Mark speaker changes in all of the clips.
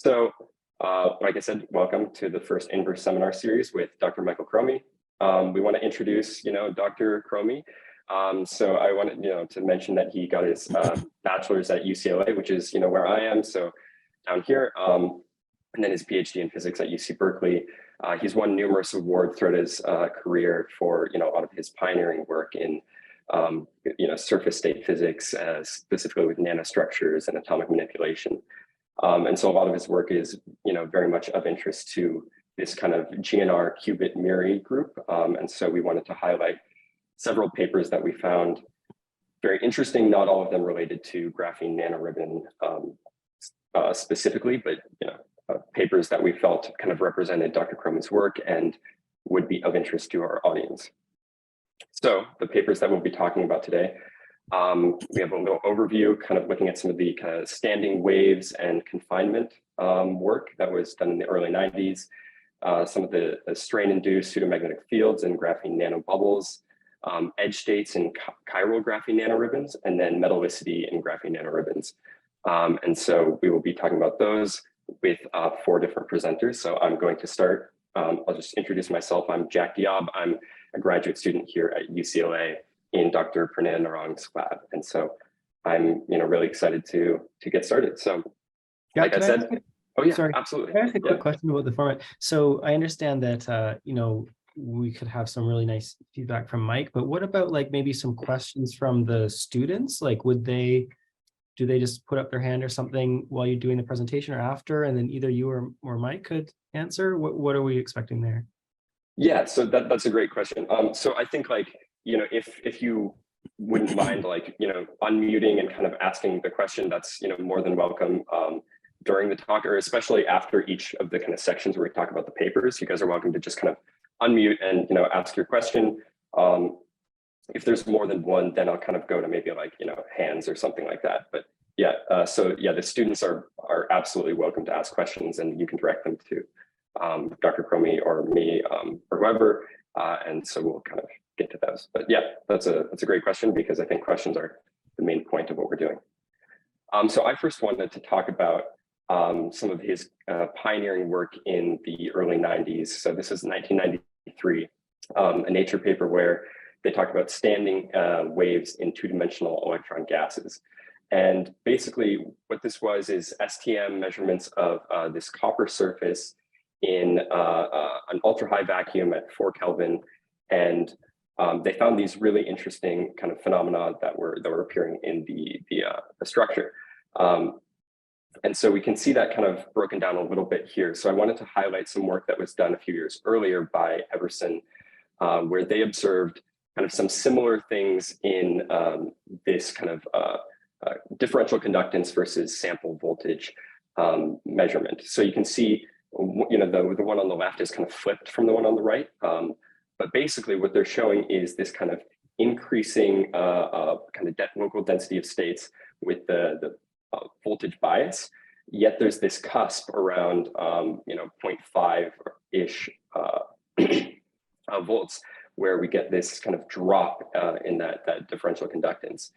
Speaker 1: Like I said, welcome to the first inverse seminar series with Dr. Michael Crommie. We want to introduce, Dr. Crommie. So I wanted, to mention that he got his bachelor's at UCLA, which is, where I am. So down here, and then his PhD in physics at UC Berkeley. He's won numerous awards throughout his career for, a lot of his pioneering work in, surface state physics, specifically with nanostructures and atomic manipulation. And so a lot of his work is, very much of interest to this kind of GNR Qubit MURI group. And so we wanted to highlight several papers that we found very interesting, not all of them related to graphene nanoribbon specifically, but, papers that we felt kind of represented Dr. Crommie's work and would be of interest to our audience. So the papers that we'll be talking about today, we have a little overview, kind of looking at some of the kind of standing waves and confinement work that was done in the early 90s, some of the strain-induced pseudomagnetic fields and graphene nanobubbles, edge states and chiral graphene nanoribbons, and then metallicity and graphene nanoribbons. And so we will be talking about those with 4 different presenters. So I'm going to start. I'll just introduce myself. I'm Jack Diab. I'm a graduate student here at UCLA in Dr. Pranay Narang's lab. And so I'm, really excited to get started. So
Speaker 2: yeah,
Speaker 1: like I said,
Speaker 2: sorry,
Speaker 1: absolutely.
Speaker 2: Can I ask a quick question about the format? So I understand that, we could have some really nice feedback from Mike, but what about like maybe some questions from the students? Like, do they just put up their hand or something while you're doing the presentation or after, and then either you or Mike could answer? What are we expecting there?
Speaker 1: Yeah, so that's a great question. So I think if you wouldn't mind unmuting and kind of asking the question, that's more than welcome during the talk, or especially after each of the kind of sections where we talk about the papers. You guys are welcome to just kind of unmute and ask your question. If there's more than one, then I'll kind of go to maybe hands or something like that. But yeah, the students are absolutely welcome to ask questions, and you can direct them to Dr. Crommie or me or whoever, and so we'll kind of get to those. But yeah, that's a great question, because I think questions are the main point of what we're doing. So I first wanted to talk about some of his pioneering work in the early 90s. So this is 1993, a Nature paper where they talked about standing waves in 2-dimensional electron gases. And basically what this was is STM measurements of this copper surface in an ultra-high vacuum at 4 Kelvin. And they found these really interesting kind of phenomena that were appearing in the structure. And so we can see that kind of broken down a little bit here. So I wanted to highlight some work that was done a few years earlier by Everson, where they observed kind of some similar things in this kind of differential conductance versus sample voltage measurement. So you can see, the one on the left is kind of flipped from the one on the right. But basically what they're showing is this kind of increasing kind of local density of states with the voltage bias. Yet there's this cusp around 0.5-ish volts, where we get this kind of drop in that differential conductance.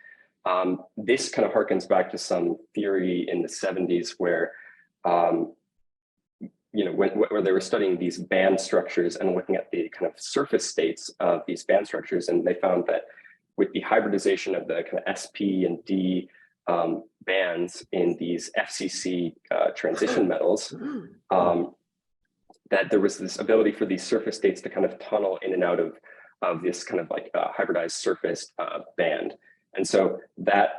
Speaker 1: This kind of harkens back to some theory in the 70s where, where they were studying these band structures and looking at the kind of surface states of these band structures. And they found that with the hybridization of the kind of SP and D bands in these FCC transition metals, that there was this ability for these surface states to kind of tunnel in and out of this kind of hybridized surface band. And so that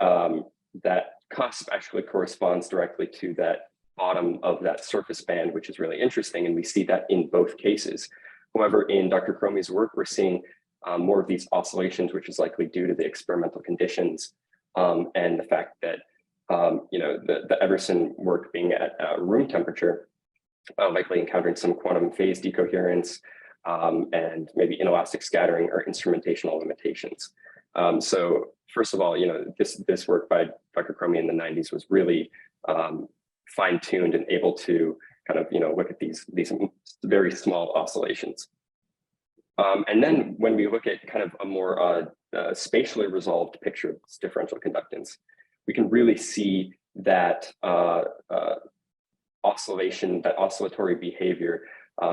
Speaker 1: cusp actually corresponds directly to that bottom of that surface band, which is really interesting. And we see that in both cases. However, in Dr. Crommie's work, we're seeing more of these oscillations, which is likely due to the experimental conditions and the fact that, the Everson work being at room temperature, likely encountering some quantum phase decoherence and maybe inelastic scattering or instrumentational limitations. So first of all, this work by Dr. Crommie in the 90s was really fine-tuned and able to kind of, look at these very small oscillations. And then when we look at kind of a more spatially resolved picture of this differential conductance, we can really see that oscillation, that oscillatory behavior,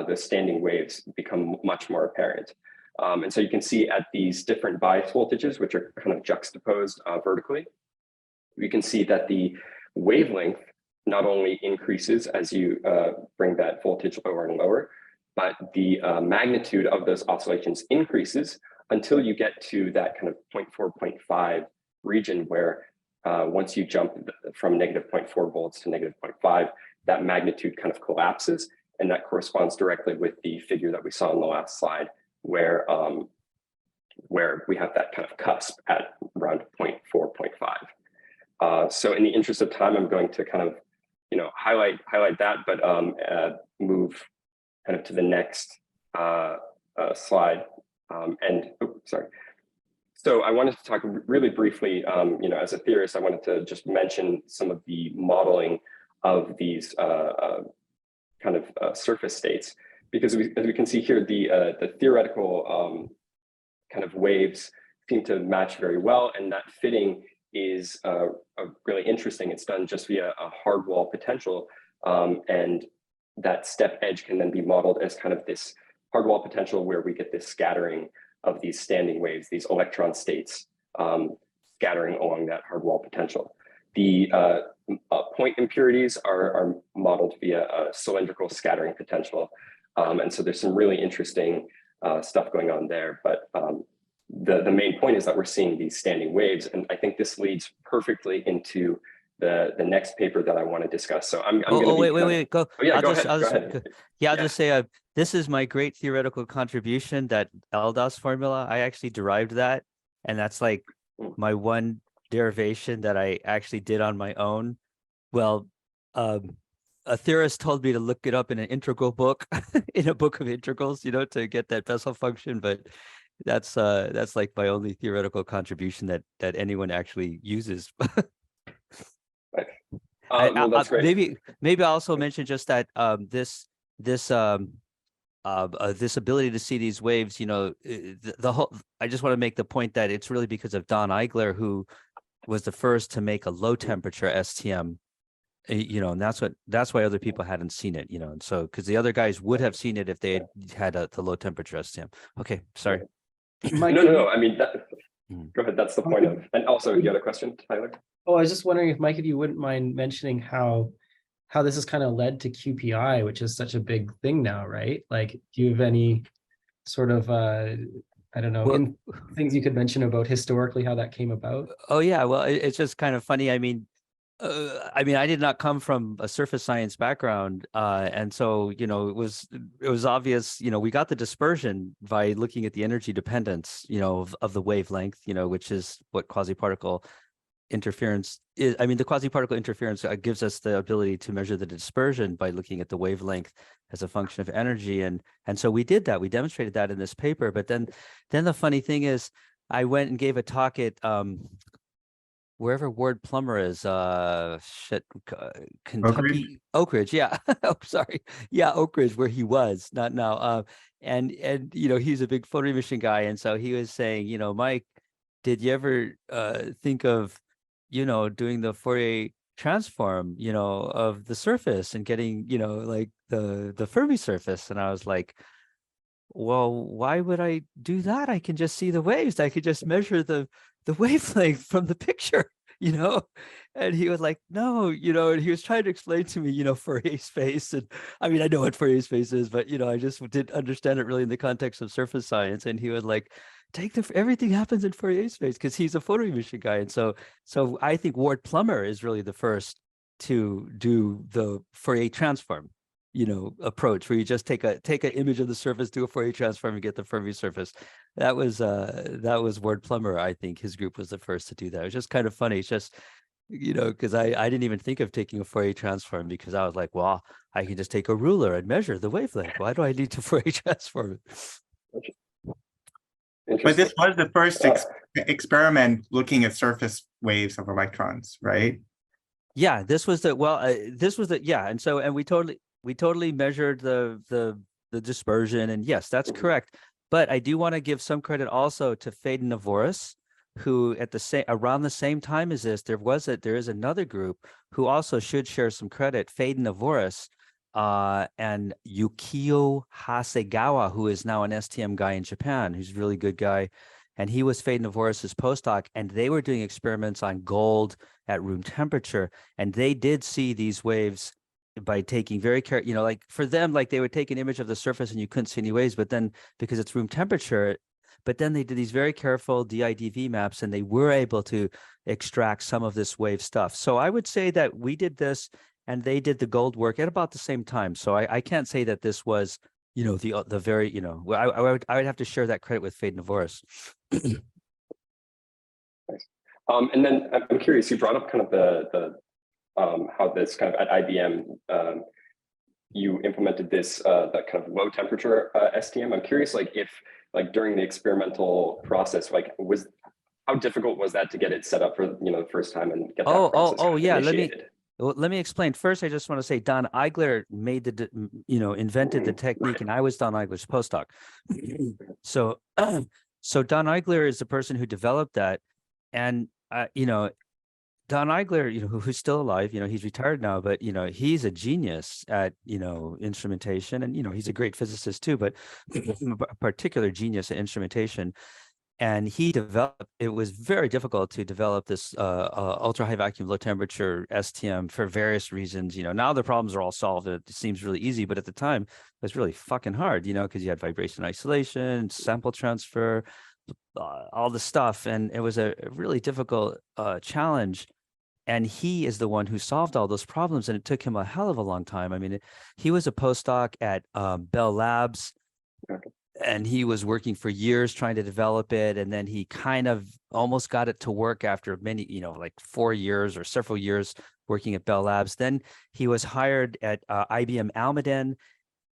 Speaker 1: the standing waves become much more apparent. And so you can see at these different bias voltages, which are kind of juxtaposed vertically, we can see that the wavelength not only increases as you bring that voltage lower and lower, but the magnitude of those oscillations increases until you get to that kind of 0.4, 0.5 region where once you jump from negative 0.4 volts to negative 0.5, that magnitude kind of collapses. And that corresponds directly with the figure that we saw on the last slide, where we have that kind of cusp at around 0.4, 0.5. So in the interest of time, I'm going to kind of, highlight that, but move kind of to the next slide. So I wanted to talk really briefly, as a theorist, I wanted to just mention some of the modeling of these surface states, because as we can see here, the theoretical kind of waves seem to match very well, and that fitting is really interesting. It's done just via a hard wall potential, and that step edge can then be modeled as kind of this hard wall potential where we get this scattering of these standing waves, these electron states scattering along that hard wall potential. The point impurities are modeled via a cylindrical scattering potential. And so there's some really interesting stuff going on there. But the main point is that we're seeing these standing waves. And I think this leads perfectly into the next paper that I want to discuss. So I'm going to
Speaker 3: wait, go.
Speaker 1: Oh, yeah,
Speaker 3: I'll
Speaker 1: go ahead.
Speaker 3: I'll just say this is my great theoretical contribution, that LDOS formula. I actually derived that, and that's like my one derivation that I actually did on my own. Well, a theorist told me to look it up in an integral book, in a book of integrals, to get that Bessel function. But that's like my only theoretical contribution that anyone actually uses.
Speaker 1: Well, that's great.
Speaker 3: Maybe I'll also mention just that this ability to see these waves, the whole. I just want to make the point that it's really because of Don Eigler, who was the first to make a low temperature STM. And that's why other people hadn't seen it. And so because the other guys would have seen it if they had the low temperature STM. Okay, sorry.
Speaker 2: Mike,
Speaker 1: No. I mean, go ahead. That's the point of. And also, you had a question, Tyler?
Speaker 2: Oh, I was just wondering if, Mike, if you wouldn't mind mentioning how this has kind of led to QPI, which is such a big thing now, right? Like, do you have any sort of things you could mention about historically how that came about?
Speaker 3: Oh yeah, well, it's just kind of funny. I mean, I did not come from a surface science background, and so it was obvious. We got the dispersion by looking at the energy dependence, of the wavelength, which is what quasi-particle interference is. The quasi-particle interference gives us the ability to measure the dispersion by looking at the wavelength as a function of energy, and so we did that. We demonstrated that in this paper. But then the funny thing is, I went and gave a talk at wherever Ward Plummer is, Kentucky, Oak Ridge, yeah. Oh, sorry, yeah, Oak Ridge, where he was, not now. And he's a big photo emission guy, and so he was saying, Mike, did you ever think of, doing the Fourier transform, of the surface and getting, like the Fermi surface? And I was like, well, why would I do that? I can just see the waves. I could just measure the wavelength from the picture, and he was like, no, and he was trying to explain to me, Fourier space. And I know what Fourier space is, but, I just didn't understand it really in the context of surface science. And he was like, everything happens in Fourier space, because he's a photo emission guy. And so I think Ward Plummer is really the first to do the Fourier transform, approach, where you just take an image of the surface, do a Fourier transform, and get the Fermi surface. That was Ward Plummer. I think his group was the first to do that. It was just kind of funny. It's just, because I didn't even think of taking a Fourier transform, because I was like, well, I can just take a ruler and measure the wavelength. Why do I need to Fourier transform it?
Speaker 4: But this was the first experiment looking at surface waves of electrons, right?
Speaker 3: Yeah, this was yeah, and we totally measured the dispersion, and yes, that's correct. But I do want to give some credit also to Faden Navoris, who at the around the same time as this, there is another group who also should share some credit, Fade Navoris, and Yukio Hasegawa, who is now an STM guy in Japan, who's a really good guy. And he was Fade Navoris's postdoc, and they were doing experiments on gold at room temperature. And they did see these waves by taking very careful, you know, like for them, like they would take an image of the surface and you couldn't see any waves, but then because it's room temperature, but then they did these very careful DIDV maps and they were able to extract some of this wave stuff. So I would say that we did this and they did the gold work at about the same time. So I can't say that this was, you know, the very, you know, I would have to share that credit with Fade Navoris.
Speaker 1: Nice. And then I'm curious, you brought up kind of the how this kind of at IBM, you implemented this that kind of low temperature STM. I'm curious, like if like during the experimental process, like how difficult was that to get it set up for, you know, the first time and get that process
Speaker 3: yeah,
Speaker 1: initiated?
Speaker 3: Let me explain. First, I just want to say Don Eigler made invented the technique, and I was Don Eigler's postdoc. So Don Eigler is the person who developed that, and you know, Don Eigler, you know, who's still alive, you know, he's retired now, but you know, he's a genius at, you know, instrumentation, and you know, he's a great physicist too, but a particular genius at instrumentation. And he developed, it was very difficult to develop this ultra high vacuum, low temperature STM for various reasons. You know, now the problems are all solved. It seems really easy, but at the time it was really fucking hard, you know, because you had vibration isolation, sample transfer, all the stuff. And it was a really difficult challenge. And he is the one who solved all those problems. And it took him a hell of a long time. I mean, he was a postdoc at Bell Labs. And he was working for years trying to develop it. And then he kind of almost got it to work after many, you know, like 4 years or several years working at Bell Labs. Then he was hired at IBM Almaden,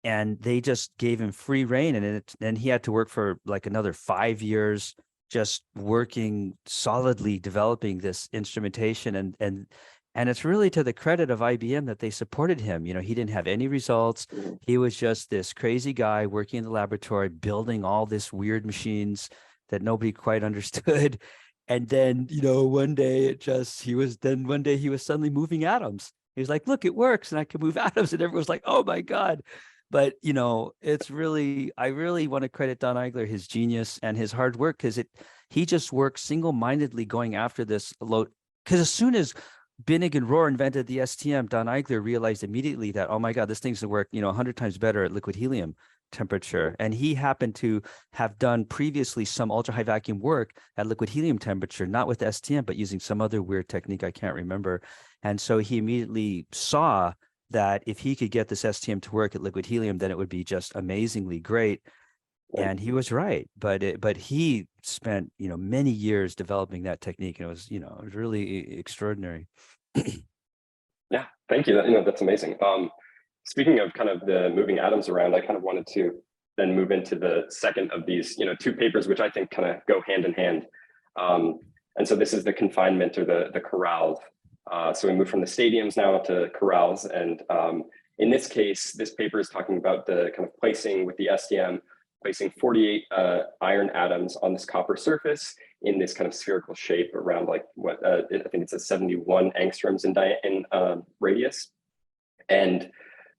Speaker 3: and they just gave him free rein. And then he had to work for like another 5 years, just working solidly, developing this instrumentation. And it's really to the credit of IBM that they supported him. You know, he didn't have any results. He was just this crazy guy working in the laboratory, building all this weird machines that nobody quite understood. And then, you know, one day he was suddenly moving atoms. He was like, look, it works and I can move atoms. And everyone was like, oh my God. But, you know, I really want to credit Don Eigler, his genius and his hard work, because he just worked single-mindedly going after this low, because as soon as Binnig and Rohr invented the STM, Don Eigler realized immediately that, oh my God, this thing's to work, you know, 100 times better at liquid helium temperature. And he happened to have done previously some ultra high vacuum work at liquid helium temperature, not with STM, but using some other weird technique I can't remember. And so he immediately saw that if he could get this STM to work at liquid helium, then it would be just amazingly great. And he was right, but he spent, you know, many years developing that technique, and it was, you know, it was really extraordinary.
Speaker 1: Yeah, thank you. You know, that's amazing. Speaking of kind of the moving atoms around, I kind of wanted to then move into the second of these, you know, two papers, which I think kind of go hand in hand. And so this is the confinement or the corrals. So we move from the stadiums now to corrals, and in this case, this paper is talking about the kind of placing with the STM. Placing 48 iron atoms on this copper surface in this kind of spherical shape around like what I think it's a 71 angstroms in radius, and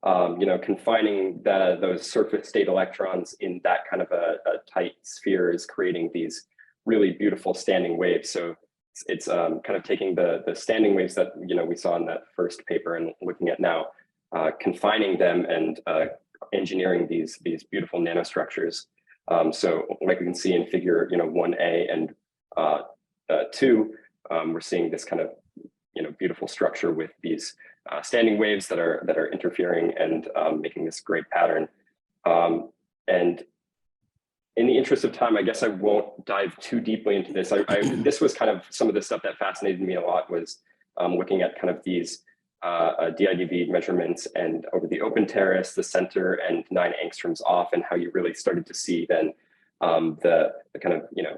Speaker 1: you know, confining those surface state electrons in that kind of a tight sphere is creating these really beautiful standing waves. So it's kind of taking the standing waves that, you know, we saw in that first paper and looking at now, confining them and engineering these beautiful nanostructures. So like we can see in figure, you know, 1A and 2, we're seeing this kind of, you know, beautiful structure with these standing waves that are interfering and making this great pattern. And in the interest of time, I guess I won't dive too deeply into this. This was kind of some of the stuff that fascinated me a lot, was looking at kind of these DIDV measurements and over the open terrace, the center, and 9 angstroms off, and how you really started to see then the kind of, you know,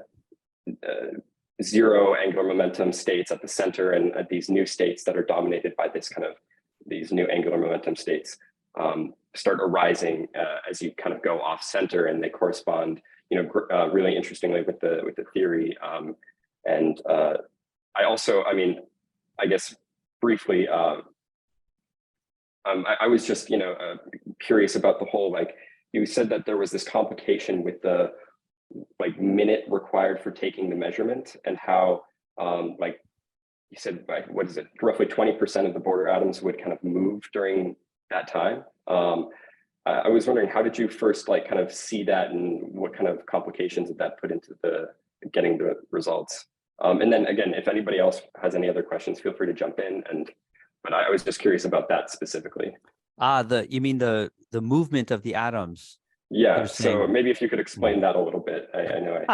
Speaker 1: zero angular momentum states at the center, and these new states that are dominated by this kind of these new angular momentum states start arising as you kind of go off center, and they correspond, you know, really interestingly with the theory And I also, I mean, I guess briefly, I was just, curious about the whole, like, you said that there was this complication with the like minute required for taking the measurement, and how, like you said, what is it, roughly 20% of the border atoms would kind of move during that time. I was wondering, how did you first like kind of see that, and what kind of complications did that put into the getting the results? And then again, if anybody else has any other questions, feel free to jump in. But I was just curious about that specifically.
Speaker 3: You mean the movement of the atoms?
Speaker 1: Yeah, so maybe if you could explain that a little bit. I know.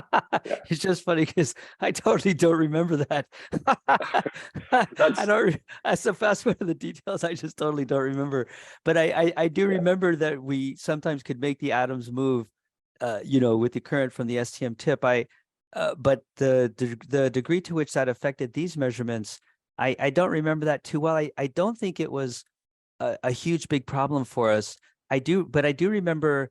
Speaker 1: Yeah.
Speaker 3: It's just funny because I totally don't remember that. That's so fast one of the details. I just totally don't remember. But I do remember that we sometimes could make the atoms move, with the current from the STM tip. But the degree to which that affected these measurements, I don't remember that too well. I don't think it was a huge big problem for us. But I do remember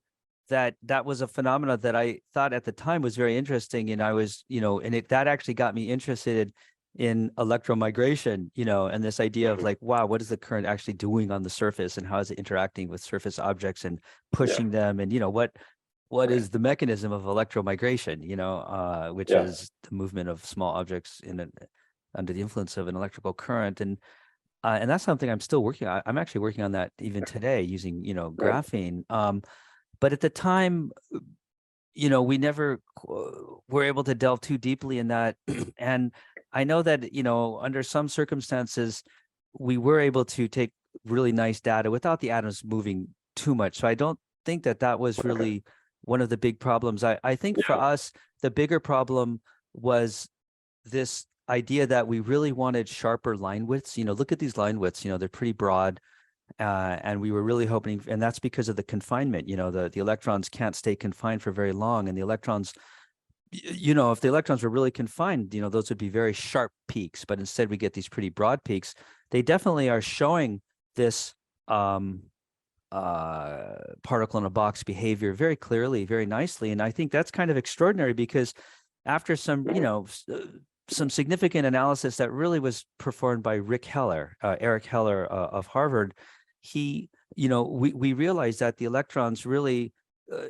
Speaker 3: that was a phenomena that I thought at the time was very interesting, and I was, that actually got me interested in electromigration, and this idea of like, wow, what is the current actually doing on the surface, and how is it interacting with surface objects and pushing them, and what is the mechanism of electromigration, which is the movement of small objects under the influence of an electrical current, and that's something I'm still working on. I'm actually working on that even today using graphene. But at the time, we never were able to delve too deeply in that. And I know that, under some circumstances, we were able to take really nice data without the atoms moving too much. So I don't think that was really one of the big problems. I think for us, the bigger problem was this idea that we really wanted sharper line widths. Look at these line widths, they're pretty broad. And we were really hoping, and that's because of the confinement, the electrons can't stay confined for very long. And the electrons, if the electrons were really confined, those would be very sharp peaks, but instead we get these pretty broad peaks. They definitely are showing this particle in a box behavior very clearly, very nicely. And I think that's kind of extraordinary because after some, some significant analysis that really was performed by Eric Heller of Harvard, we realized that the electrons really,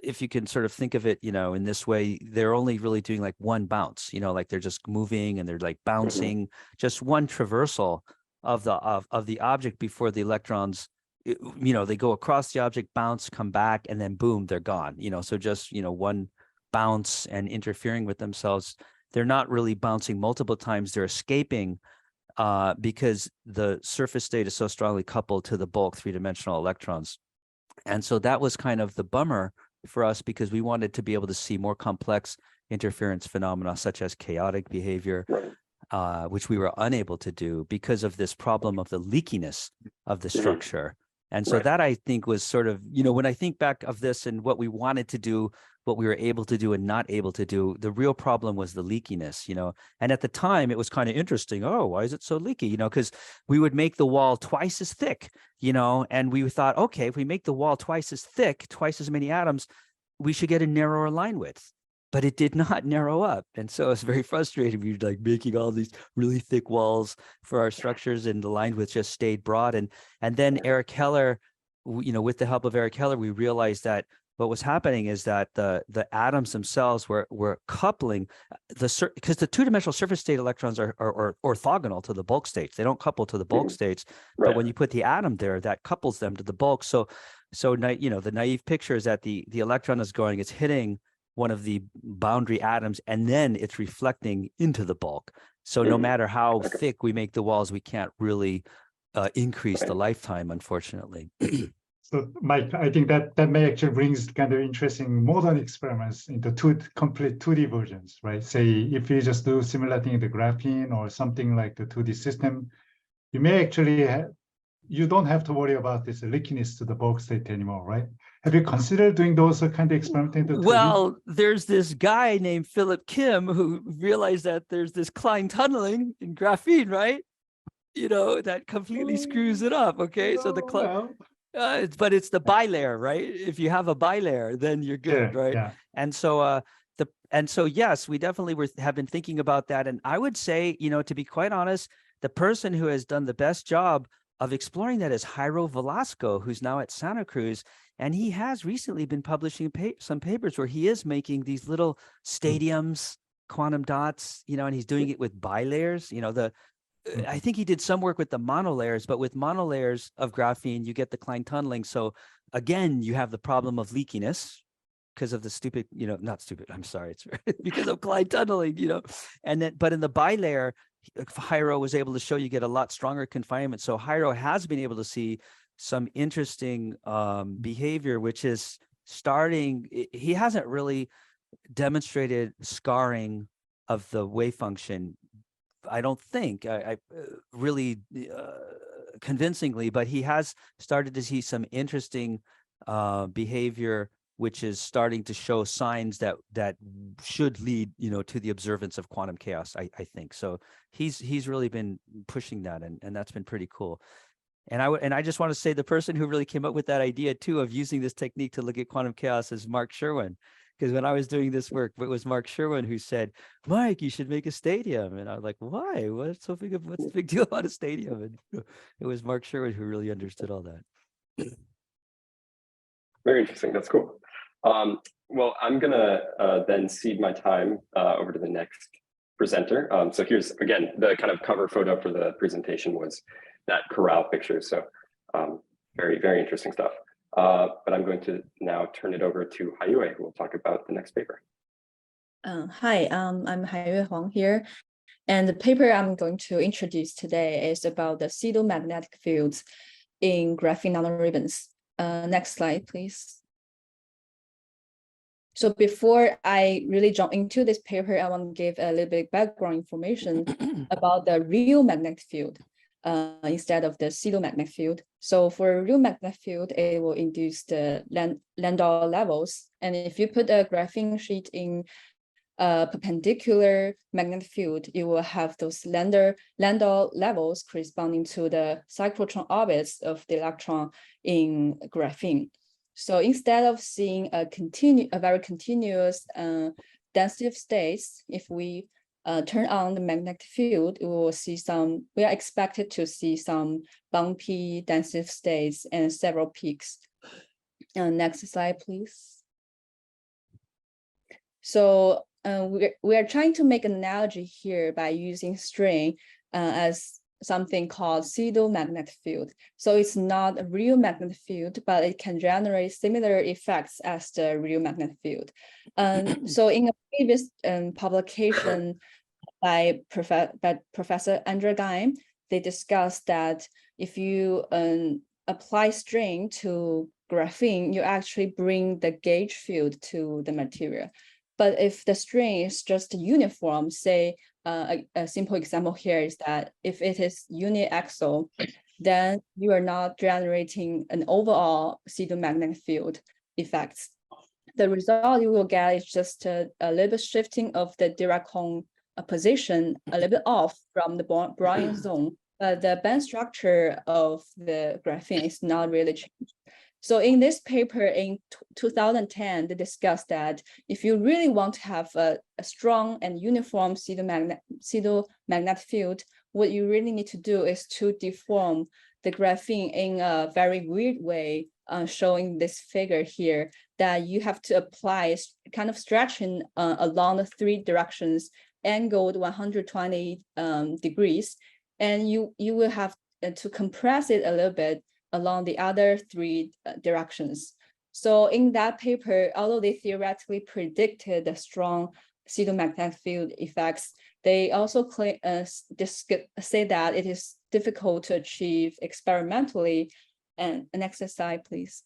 Speaker 3: if you can sort of think of it, in this way, they're only really doing like one bounce, like they're just moving and they're like bouncing, just one traversal of the object before the electrons, they go across the object, bounce, come back, and then boom, they're gone. So just, one bounce and interfering with themselves. They're not really bouncing multiple times. They're escaping because the surface state is so strongly coupled to the bulk three-dimensional electrons. And so that was kind of the bummer for us because we wanted to be able to see more complex interference phenomena such as chaotic behavior, which we were unable to do because of this problem of the leakiness of the structure. And so that I think was sort of, when I think back of this and what we wanted to do, what we were able to do and not able to do, the real problem was the leakiness, and at the time it was kind of interesting. Oh, why is it so leaky? Because we would make the wall twice as thick, and we thought, okay, if we make the wall twice as thick, twice as many atoms, we should get a narrower line width. But it did not narrow up. And so it's very frustrating. We were like making all these really thick walls for our structures and the line width just stayed broad. And then Eric Heller, with the help of Eric Heller, we realized that what was happening is that the atoms themselves were coupling because the two-dimensional surface state electrons are orthogonal to the bulk states. They don't couple to the bulk states, but when you put the atom there, that couples them to the bulk. So the naive picture is that the electron is going, it's hitting one of the boundary atoms, and then it's reflecting into the bulk. So no matter how thick we make the walls, we can't really increase the lifetime, unfortunately.
Speaker 5: So, Mike, I think that may actually brings kind of interesting modern experiments into complete 2D versions, right? Say, if you just do similar thing in the graphene or something like the 2D system, you may actually you don't have to worry about this leakiness to the bulk state anymore, right? Have you considered doing those kind of experiments in the 2D?
Speaker 3: Well, there's this guy named Philip Kim who realized that there's this Klein tunneling in graphene, right? That completely screws it up. Okay, so the but it's the bilayer, right? If you have a bilayer, then you're good, right? Yeah. And so And so, yes, we definitely have been thinking about that. And I would say, to be quite honest, the person who has done the best job of exploring that is Jairo Velasco, who's now at Santa Cruz. And he has recently been publishing some papers where he is making these little stadiums, quantum dots, and he's doing it with bilayers. I think he did some work with the monolayers, but with monolayers of graphene, you get the Klein tunneling. So again, you have the problem of leakiness because of the stupid, not stupid, I'm sorry, it's because of Klein tunneling, and then, but in the bilayer, Jairo was able to show you get a lot stronger confinement. So Jairo has been able to see some interesting behavior, which is starting, he hasn't really demonstrated scarring of the wave function, I don't think, I really convincingly, but he has started to see some interesting behavior, which is starting to show signs that should lead, to the observance of quantum chaos, I think. So he's really been pushing that, and that's been pretty cool. And I just want to say the person who really came up with that idea too of using this technique to look at quantum chaos is Mark Sherwin. Because when I was doing this work, it was Mark Sherwin who said, Mike, you should make a stadium. And I was like, why? What's the big deal about a stadium? And it was Mark Sherwin who really understood all that.
Speaker 1: Very interesting. That's cool. Well, I'm going to then cede my time over to the next presenter. So here's, again, the kind of cover photo for the presentation was that corral picture. So very, very interesting stuff. But I'm going to now turn it over to Haiyue, who will talk about the next paper.
Speaker 6: Hi, I'm Haiyue Huang here. And the paper I'm going to introduce today is about the pseudo-magnetic fields in graphene nanoribbons. Next slide, please. So before I really jump into this paper, I want to give a little bit background information about the real magnetic field. Instead of the pseudo-magnetic field. So for real magnetic field, it will induce the Landau levels. And if you put a graphene sheet in a perpendicular magnetic field, you will have those Landau levels corresponding to the cyclotron orbits of the electron in graphene. So instead of seeing a very continuous density of states, if we turn on the magnetic field, we are expected to see some bumpy density of states and several peaks. Next slide, please. So we are trying to make an analogy here by using strain as something called pseudo-magnetic field. So it's not a real magnetic field, but it can generate similar effects as the real magnetic field. So in a previous publication by Professor Andrea Gaim, they discussed that if you apply strain to graphene, you actually bring the gauge field to the material. But if the strain is just uniform, say a simple example here is that if it is uniaxial, then you are not generating an overall pseudo-magnetic field effects. The result you will get is just a little bit shifting of the Dirac position a little bit off from the Brownian zone, but the band structure of the graphene is not really changed. So in this paper in 2010, they discussed that if you really want to have a strong and uniform pseudo-magnetic field, what you really need to do is to deform the graphene in a very weird way, showing this figure here, that you have to apply kind of stretching along the three directions, angled 120 degrees, and you will have to compress it a little bit along the other three directions. So in that paper, although they theoretically predicted the strong pseudo-magnetic field effects, they also say that it is difficult to achieve experimentally. And next slide, please.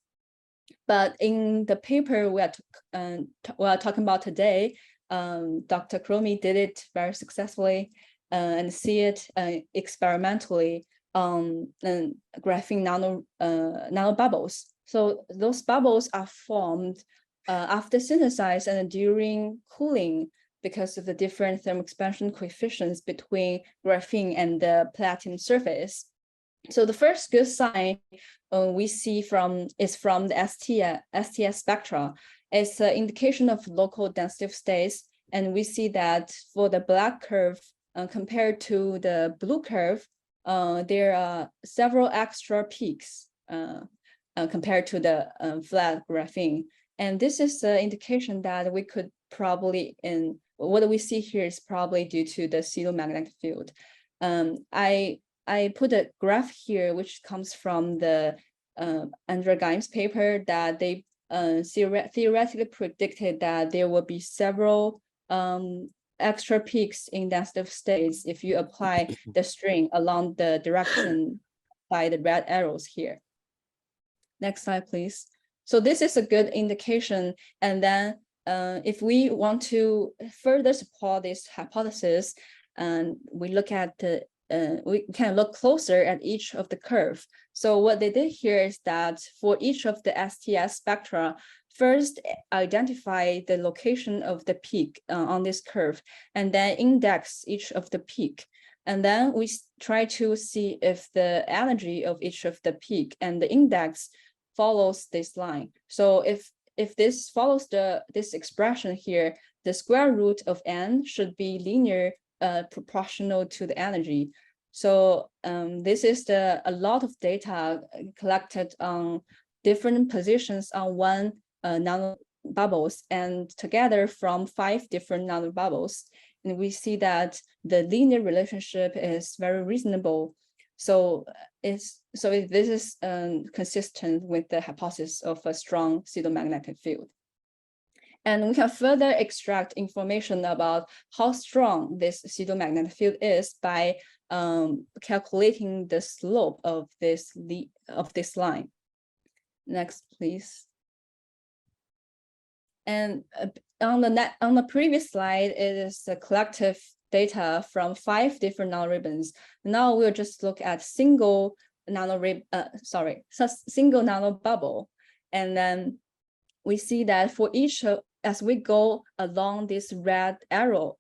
Speaker 6: But in the paper we are talking about today, Dr. Crommie did it very successfully and see it experimentally on graphene nanobubbles. So those bubbles are formed after synthesis and during cooling because of the different thermal expansion coefficients between graphene and the platinum surface. So the first good sign we see is from the STS spectra. It's an indication of local density of states. And we see that for the black curve compared to the blue curve, there are several extra peaks compared to the flat graphene. And this is an indication that we could probably, what we see here is probably due to the pseudomagnetic field. I put a graph here, which comes from the Andrea Geim's paper, that they theoretically predicted that there will be several extra peaks in density of states if you apply the string along the direction by the red arrows here. Next slide, please. So this is a good indication. And then if we want to further support this hypothesis, and we look at the we can look closer at each of the curve. So what they did here is that for each of the STS spectra, first identify the location of the peak on this curve, and then index each of the peak. And then we try to see if the energy of each of the peak and the index follows this line. So if this follows this expression here, the square root of n should be linear proportional to the energy. So this is a lot of data collected on different positions on one nanobubbles, and together from 5 different nanobubbles. And we see that the linear relationship is very reasonable. So this is consistent with the hypothesis of a strong pseudomagnetic field. And we can further extract information about how strong this pseudomagnetic field is by calculating the slope of this line. Next, please. And on the previous slide, it is the collective data from 5 different nanoribbons. Now we'll just look at single nanobubble, and then we see that for each as we go along this red arrow,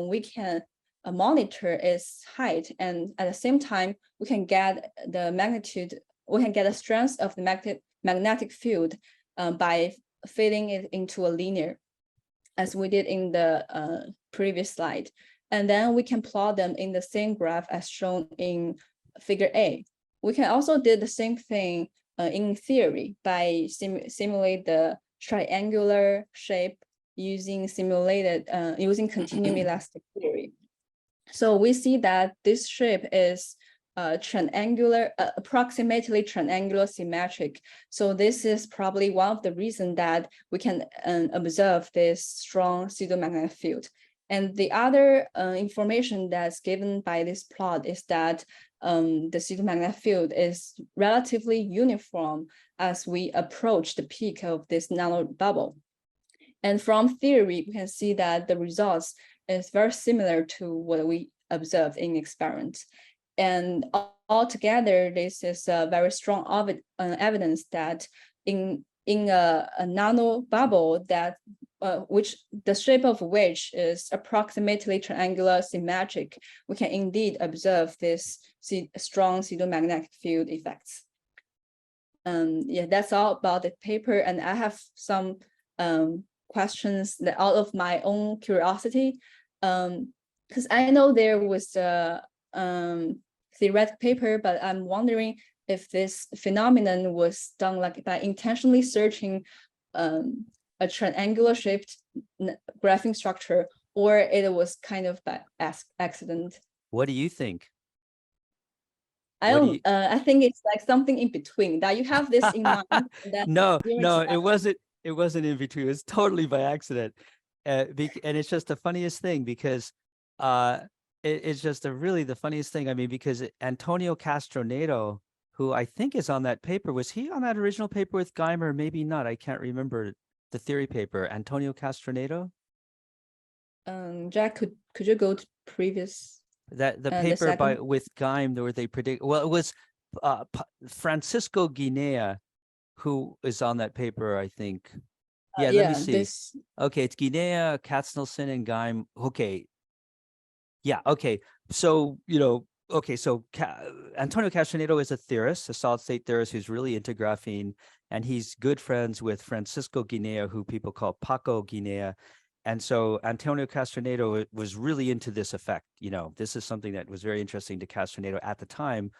Speaker 6: we can monitor its height, and at the same time we can get the magnitude. We can get the strength of the magnetic field by fitting it into a linear, as we did in the previous slide. And then we can plot them in the same graph as shown in figure A. We can also do the same thing in theory by simulate the triangular shape using using continuum elastic theory. So we see that this shape is approximately triangular symmetric. So this is probably one of the reasons that we can observe this strong pseudomagnetic field. And the other information that's given by this plot is that the pseudomagnetic field is relatively uniform as we approach the peak of this nanobubble. And from theory, we can see that the results is very similar to what we observed in experiments. And altogether, this is a very strong evidence that in a nanobubble that which the shape of which is approximately triangular symmetric, we can indeed observe this strong pseudomagnetic field effects. Yeah, that's all about the paper. And I have some questions that out of my own curiosity, because I know there was a theoretical paper, but I'm wondering if this phenomenon was done like by intentionally searching a triangular shaped graphene structure, or it was kind of by accident.
Speaker 3: What do you think?
Speaker 6: I think it's like something in between, that you have this in mind.
Speaker 3: No, it wasn't in between. It was totally by accident. And it's just the funniest thing because it's just really the funniest thing. I mean, because Antonio Castronedo, who I think is on that paper, was he on that original paper with Geimer? Maybe not. I can't remember the theory paper. Antonio Castronedo?
Speaker 6: Jack, could you go to previous?
Speaker 3: That the paper with Geim where they predict, well, it was Francisco Guinea who is on that paper, I think. Yeah, let me see. Okay, it's Guinea, Katznelson, and Geim. Okay. Yeah, okay. So, okay, so Antonio Castanedo is a theorist, a solid state theorist who's really into graphene, and he's good friends with Francisco Guinea, who people call Paco Guinea. And so Antonio Castanedo was really into this effect. This is something that was very interesting to Castanedo at the time,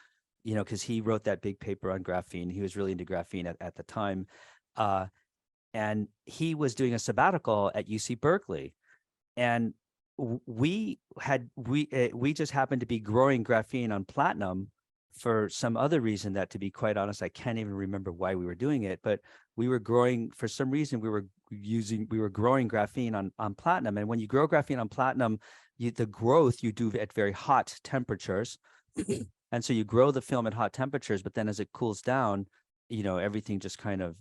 Speaker 3: because he wrote that big paper on graphene. He was really into graphene at the time. And he was doing a sabbatical at UC Berkeley. And we just happened to be growing graphene on platinum for some other reason that, to be quite honest, I can't even remember why we were doing it, but we were growing, for some reason, we were growing graphene on platinum. And when you grow graphene on platinum, the growth you do at very hot temperatures. And so you grow the film at hot temperatures, but then as it cools down, everything just kind of,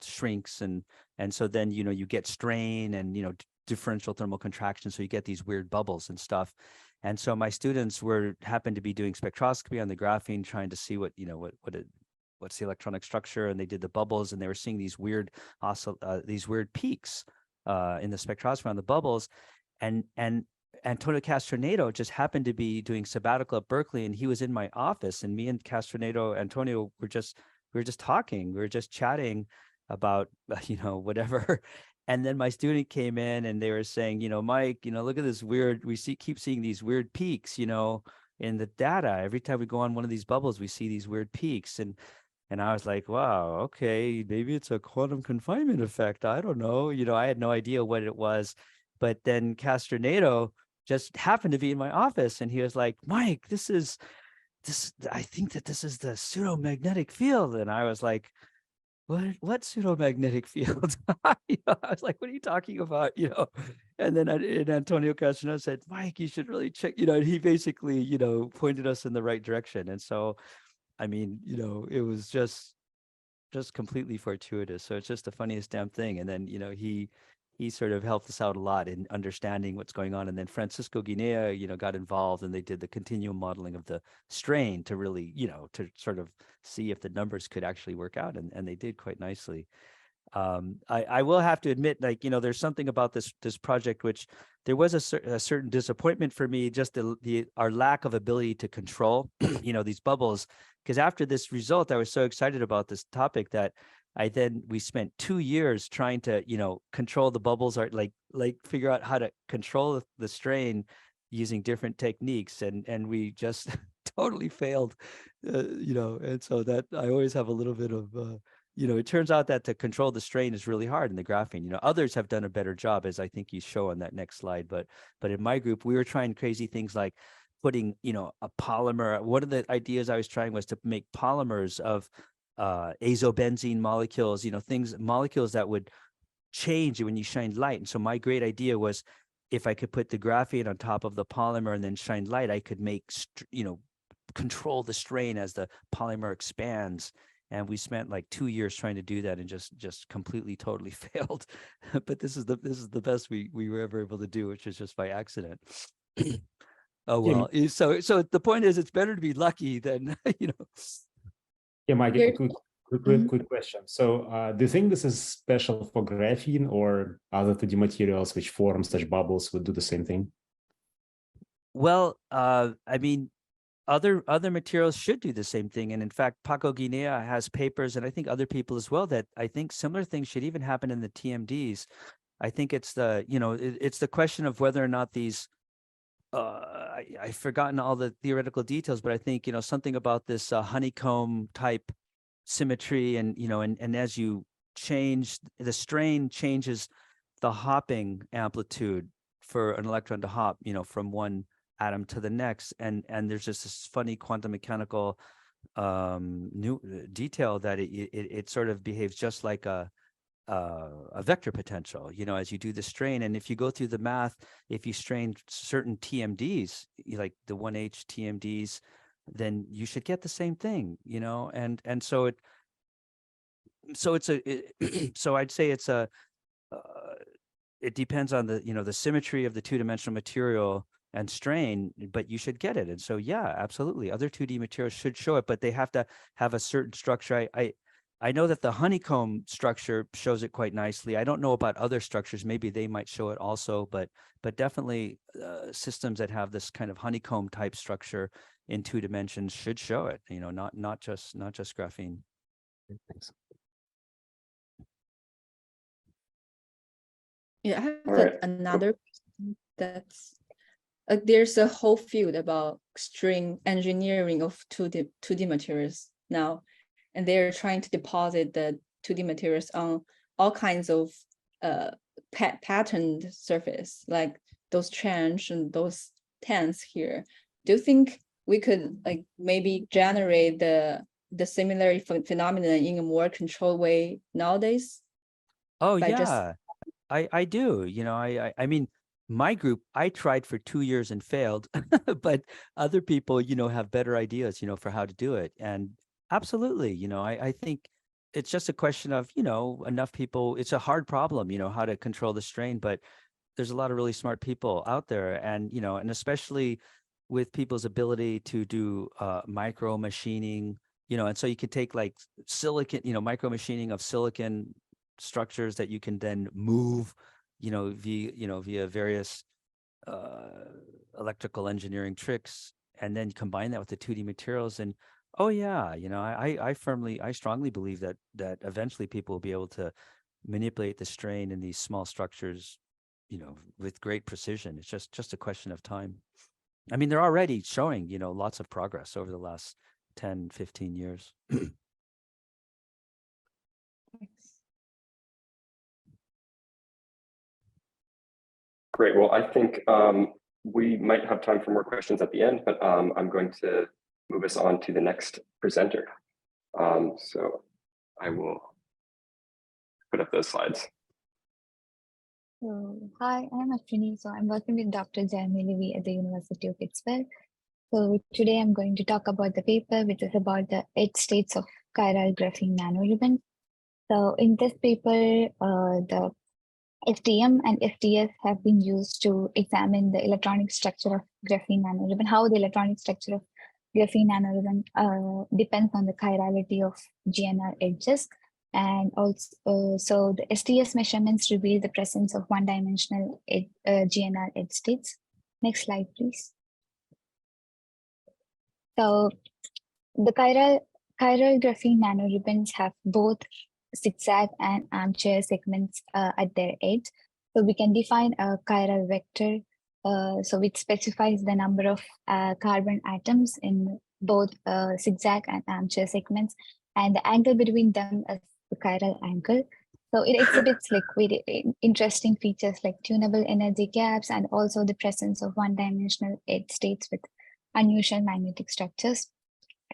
Speaker 3: shrinks. And so then, you get strain and, differential thermal contraction. So you get these weird bubbles and stuff. And so my students happened to be doing spectroscopy on the graphene, trying to see what's the electronic structure. And they did the bubbles, and they were seeing these weird peaks in the spectroscopy on the bubbles. And Antonio Castanedo just happened to be doing sabbatical at Berkeley, and he was in my office, and me and Antonio were just talking, we were just chatting about, whatever. And then my student came in and they were saying, Mike, look at this weird, keep seeing these weird peaks, in the data. Every time we go on one of these bubbles, we see these weird peaks. And I was like, wow, okay, maybe it's a quantum confinement effect. I don't know. I had no idea what it was. But then Castanedo just happened to be in my office, and he was like, Mike, I think that this is the pseudo-magnetic field. And I was like, what pseudo-magnetic field? I was like, what are you talking about? And then Antonio Castanedo said, Mike, you should really check, and he basically, pointed us in the right direction. And so, I mean, it was just completely fortuitous. So it's just the funniest damn thing. And then, he sort of helped us out a lot in understanding what's going on. And then Francisco Guinea, got involved, and they did the continuum modeling of the strain to really, to sort of see if the numbers could actually work out. And they did quite nicely. I will have to admit, there's something about this project, which there was a certain disappointment for me, just our lack of ability to control, these bubbles. Because after this result, I was so excited about this topic that we spent 2 years trying to, control the bubbles, or like figure out how to control the strain using different techniques. And we just totally failed, and so that I always have a little bit of, it turns out that to control the strain is really hard in the graphene. Others have done a better job, as I think you show on that next slide. But in my group, we were trying crazy things like putting, a polymer. One of the ideas I was trying was to make polymers of azobenzene molecules, molecules that would change when you shine light. And so my great idea was, if I could put the graphene on top of the polymer and then shine light, I could make, control the strain as the polymer expands. And we spent like 2 years trying to do that, and just completely, totally failed. But this is the best we were ever able to do, which is just by accident. Oh well. So the point is, it's better to be lucky than
Speaker 7: Yeah, Mike, quick question. So do you think this is special for graphene, or other 2D materials which form such bubbles would do the same thing?
Speaker 3: Well, I mean, other materials should do the same thing. And in fact, Paco Guinea has papers, and I think other people as well, that I think similar things should even happen in the TMDs. I think it's it's the question of whether or not these, I've forgotten all the theoretical details, but I think, something about this honeycomb type symmetry, and, and as you change, the strain changes the hopping amplitude for an electron to hop, from one atom to the next. And there's just this funny quantum mechanical new detail that it sort of behaves just like a vector potential, as you do the strain. And if you go through the math, if you strain certain TMDs, like the 1H TMDs, then you should get the same thing, and so I'd say it's it depends on the, the symmetry of the two-dimensional material and strain, but you should get it. And so, yeah, absolutely. Other 2D materials should show it, but they have to have a certain structure. I know that the honeycomb structure shows it quite nicely. I don't know about other structures. Maybe they might show it also, but definitely systems that have this kind of honeycomb type structure, in 2 dimensions should show it, you know, not just graphene.
Speaker 7: Thanks.
Speaker 6: Yeah, I have
Speaker 1: Right.
Speaker 6: another question that's there's a whole field about string engineering of 2D materials now, and they're trying to deposit the 2D materials on all kinds of patterned surface, like those trench and those tents here. Do you think we could like maybe generate the similar phenomenon in a more controlled way nowadays?
Speaker 3: Oh
Speaker 6: By just
Speaker 3: yeah, I do. You know, I mean, my group, I tried for 2 years and failed, but other people, you know, have better ideas, you know, for how to do it. And absolutely, you know, I think it's just a question of, you know, enough people. It's a hard problem, you know, how to control the strain, but there's a lot of really smart people out there, and you know, and especially with people's ability to do micro machining, you know, and so you could take like silicon, you know, micro machining of silicon structures that you can then move, you know, via various electrical engineering tricks, and then combine that with the 2D materials. And oh yeah, you know, I strongly believe that eventually people will be able to manipulate the strain in these small structures, you know, with great precision. It's just a question of time. I mean, they're already showing, you know, lots of progress over the last 10, 15 years.
Speaker 1: Great. Well, I think we might have time for more questions at the end, but I'm going to move us on to the next presenter. So I will put up those slides.
Speaker 8: So, hi, I'm Aswini. So I'm working with Dr. Jeremy Levy at the University of Pittsburgh. So today I'm going to talk about the paper, which is about the 8 states of chiral graphene nanoribbons. So in this paper, the FDM and FDS have been used to examine the electronic structure of graphene nanoribbon, how the electronic structure of graphene nanoribbon depends on the chirality of GNR edges. And also, so the STS measurements reveal the presence of one-dimensional GNR edge states. Next slide, please. So the chiral graphene nanoribbons have both zigzag and armchair segments at their edge. So we can define a chiral vector, so which specifies the number of carbon atoms in both zigzag and armchair segments, and the angle between them is the chiral angle. So it exhibits like very interesting features like tunable energy gaps, and also the presence of one-dimensional edge states with unusual magnetic structures.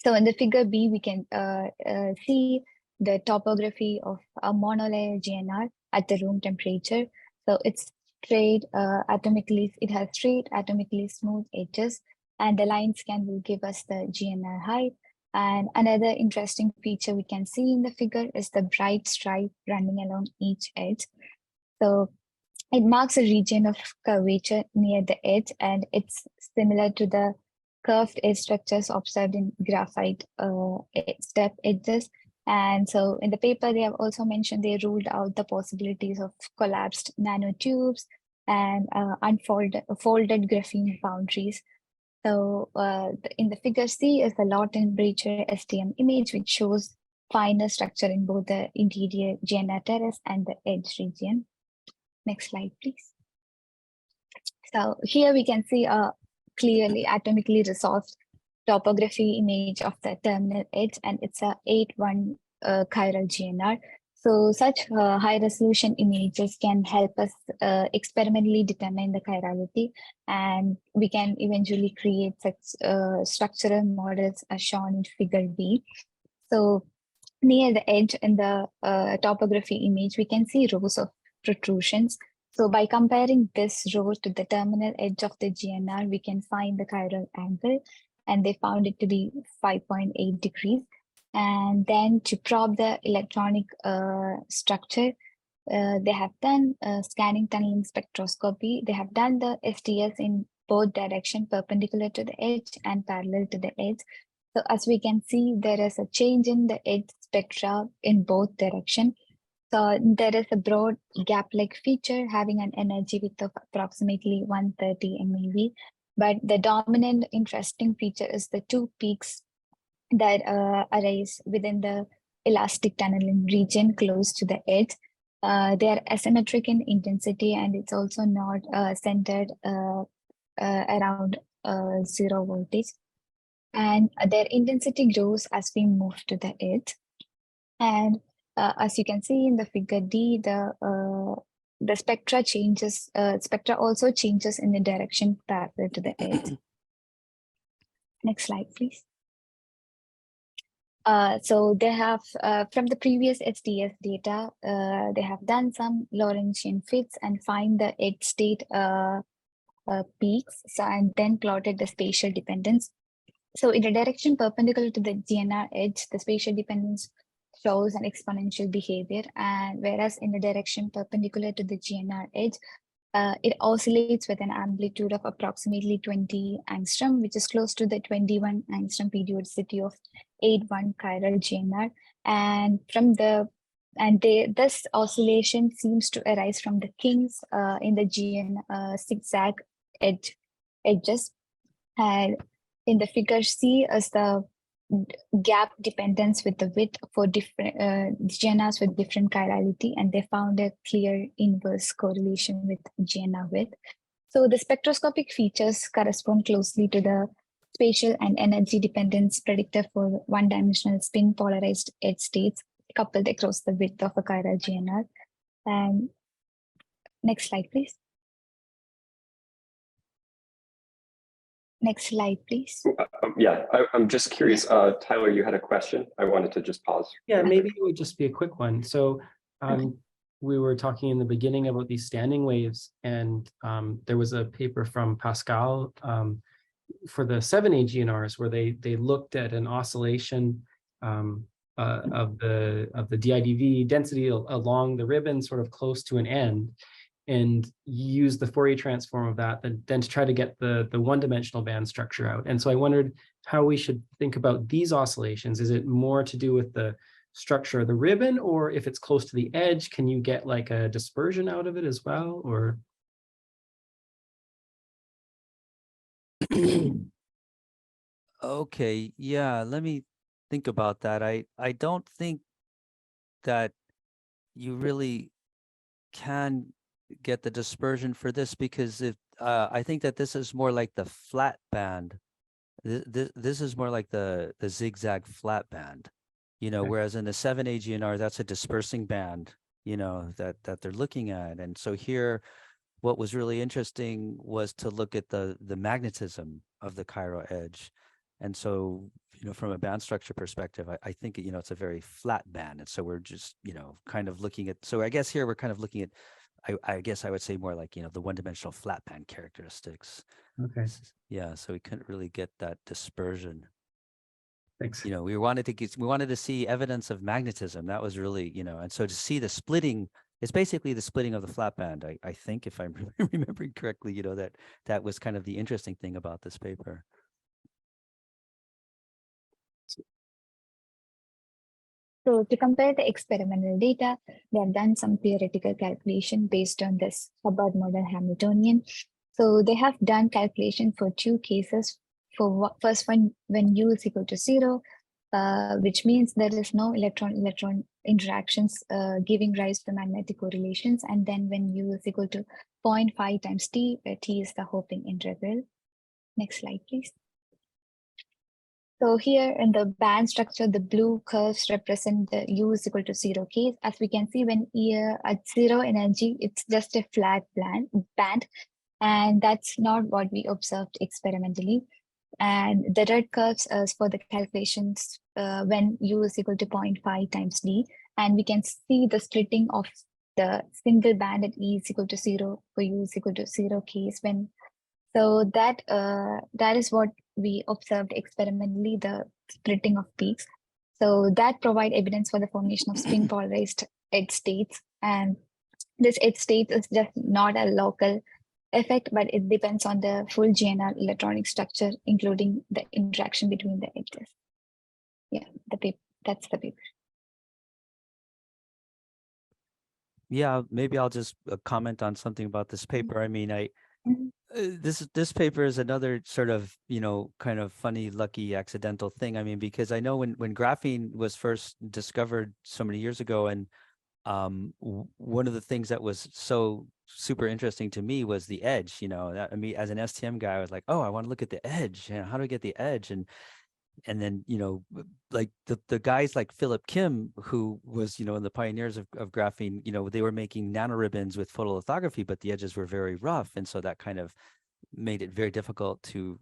Speaker 8: So in the figure B, we can see the topography of a monolayer GNR at the room temperature. So it's straight atomically, it has straight atomically smooth edges, and the line scan will give us the GNR height. And another interesting feature we can see in the figure is the bright stripe running along each edge. So it marks a region of curvature near the edge, and it's similar to the curved edge structures observed in graphite step edges. And so in the paper, they have also mentioned they ruled out the possibilities of collapsed nanotubes and folded graphene boundaries. So in the figure C is the low temperature STM image, which shows finer structure in both the interior GNR terrace and the edge region. Next slide, please. So here we can see a clearly atomically resolved topography image of the terminal edge, and it's a 8-1 chiral GNR. So such high resolution images can help us experimentally determine the chirality, and we can eventually create such structural models as shown in figure B. So near the edge in the topography image, we can see rows of protrusions. So by comparing this row to the terminal edge of the GNR, we can find the chiral angle, and they found it to be 5.8 degrees. And then to probe the electronic structure, they have done scanning tunneling spectroscopy. They have done the STS in both directions, perpendicular to the edge and parallel to the edge. So as we can see, there is a change in the edge spectra in both directions. So there is a broad gap-like feature having an energy width of approximately 130 MeV. But the dominant interesting feature is the two peaks that arise within the elastic tunneling region close to the edge. They are asymmetric in intensity, and it's also not centered around zero voltage. And their intensity grows as we move to the edge. And as you can see in the figure D, the spectra changes. Spectra also changes in the direction parallel to the edge. Next slide, please. So they have, from the previous SDS data, they have done some Lorentzian fits and find the edge state peaks, and then plotted the spatial dependence. So in the direction perpendicular to the GNR edge, the spatial dependence shows an exponential behavior, and whereas in the direction perpendicular to the GNR edge, it oscillates with an amplitude of approximately 20 angstrom, which is close to the 21 angstrom periodicity of 8.1 chiral GNR. And this oscillation seems to arise from the kinks in the GN zigzag edges. And in the figure C is the gap dependence with the width for different GNRs with different chirality, and they found a clear inverse correlation with GNR width. So the spectroscopic features correspond closely to the spatial and energy dependence predictor for one-dimensional spin polarized edge states coupled across the width of a chiral GNR. And next slide, please. Next slide, please.
Speaker 1: Yeah, I'm just curious. Tyler, you had a question. I wanted to just pause.
Speaker 2: Yeah, maybe it would just be a quick one. So we were talking in the beginning about these standing waves, and there was a paper from Pascal for the 7A GNRs where they looked at an oscillation of the DIDV density along the ribbon, sort of close to an end, and use the Fourier transform of that, then to try to get the one-dimensional band structure out. And so I wondered how we should think about these oscillations. Is it more to do with the structure of the ribbon, or if it's close to the edge, can you get like a dispersion out of it as well, or?
Speaker 3: Okay, yeah, let me think about that. I don't think that you really can get the dispersion for this, because if I think that this is more like the flat band. This is more like the zigzag flat band,
Speaker 2: Okay.
Speaker 3: whereas in the 7A GNR, that's a dispersing band, that they're looking at. And so here, what was really interesting was to look at the magnetism of the chiral edge. And so, from a band structure perspective, I think, it's a very flat band. And so we're just, kind of looking at, so I guess here we're kind of looking at, I guess I would say more like, the one-dimensional flat band characteristics.
Speaker 2: Okay.
Speaker 3: Yeah, so we couldn't really get that dispersion.
Speaker 2: Thanks.
Speaker 3: We wanted to see evidence of magnetism. That was really, and so to see the splitting, it's basically the splitting of the flat band. I think, if I'm remembering correctly, that was kind of the interesting thing about this paper.
Speaker 8: So to compare the experimental data, they have done some theoretical calculation based on this Hubbard model Hamiltonian. So they have done calculation for two cases. For first one, when U is equal to 0, which means there is no electron-electron interactions giving rise to magnetic correlations. And then when U is equal to 0.5 times T, where T is the Hoping integral. Next slide, please. So here in the band structure, the blue curves represent the U is equal to 0 case. As we can see, when at 0 energy, it's just a flat band, and that's not what we observed experimentally. And the red curves is for the calculations when U is equal to 0.5 times D, and we can see the splitting of the single band at E is equal to 0 for U is equal to 0 case. So that is what we observed experimentally, the splitting of peaks. So that provide evidence for the formation of spin polarized edge states. And this edge state is just not a local effect, but it depends on the full GNR electronic structure, including the interaction between the edges. Yeah, that's the paper.
Speaker 3: Yeah, maybe I'll just comment on something about this paper. I mean, This paper is another sort of, kind of funny, lucky, accidental thing. I mean, because I know when graphene was first discovered so many years ago, and one of the things that was so super interesting to me was the edge. I mean, as an STM guy, I was like, oh, I want to look at the edge. How do I get the edge? And then, like the guys like Philip Kim, who was, in the pioneers of graphene, they were making nanoribbons with photolithography, but the edges were very rough. And so that kind of made it very difficult to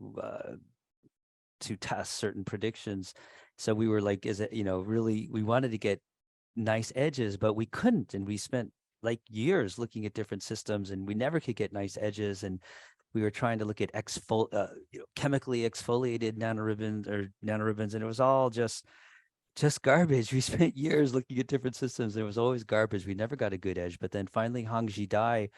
Speaker 3: test certain predictions. So we were like, really, we wanted to get nice edges, but we couldn't. And we spent like years looking at different systems, and we never could get nice edges. And we were trying to look at chemically exfoliated nanoribbons, and it was all just garbage. We spent years looking at different systems. It was always garbage. We never got a good edge. But then finally, Huang Dai,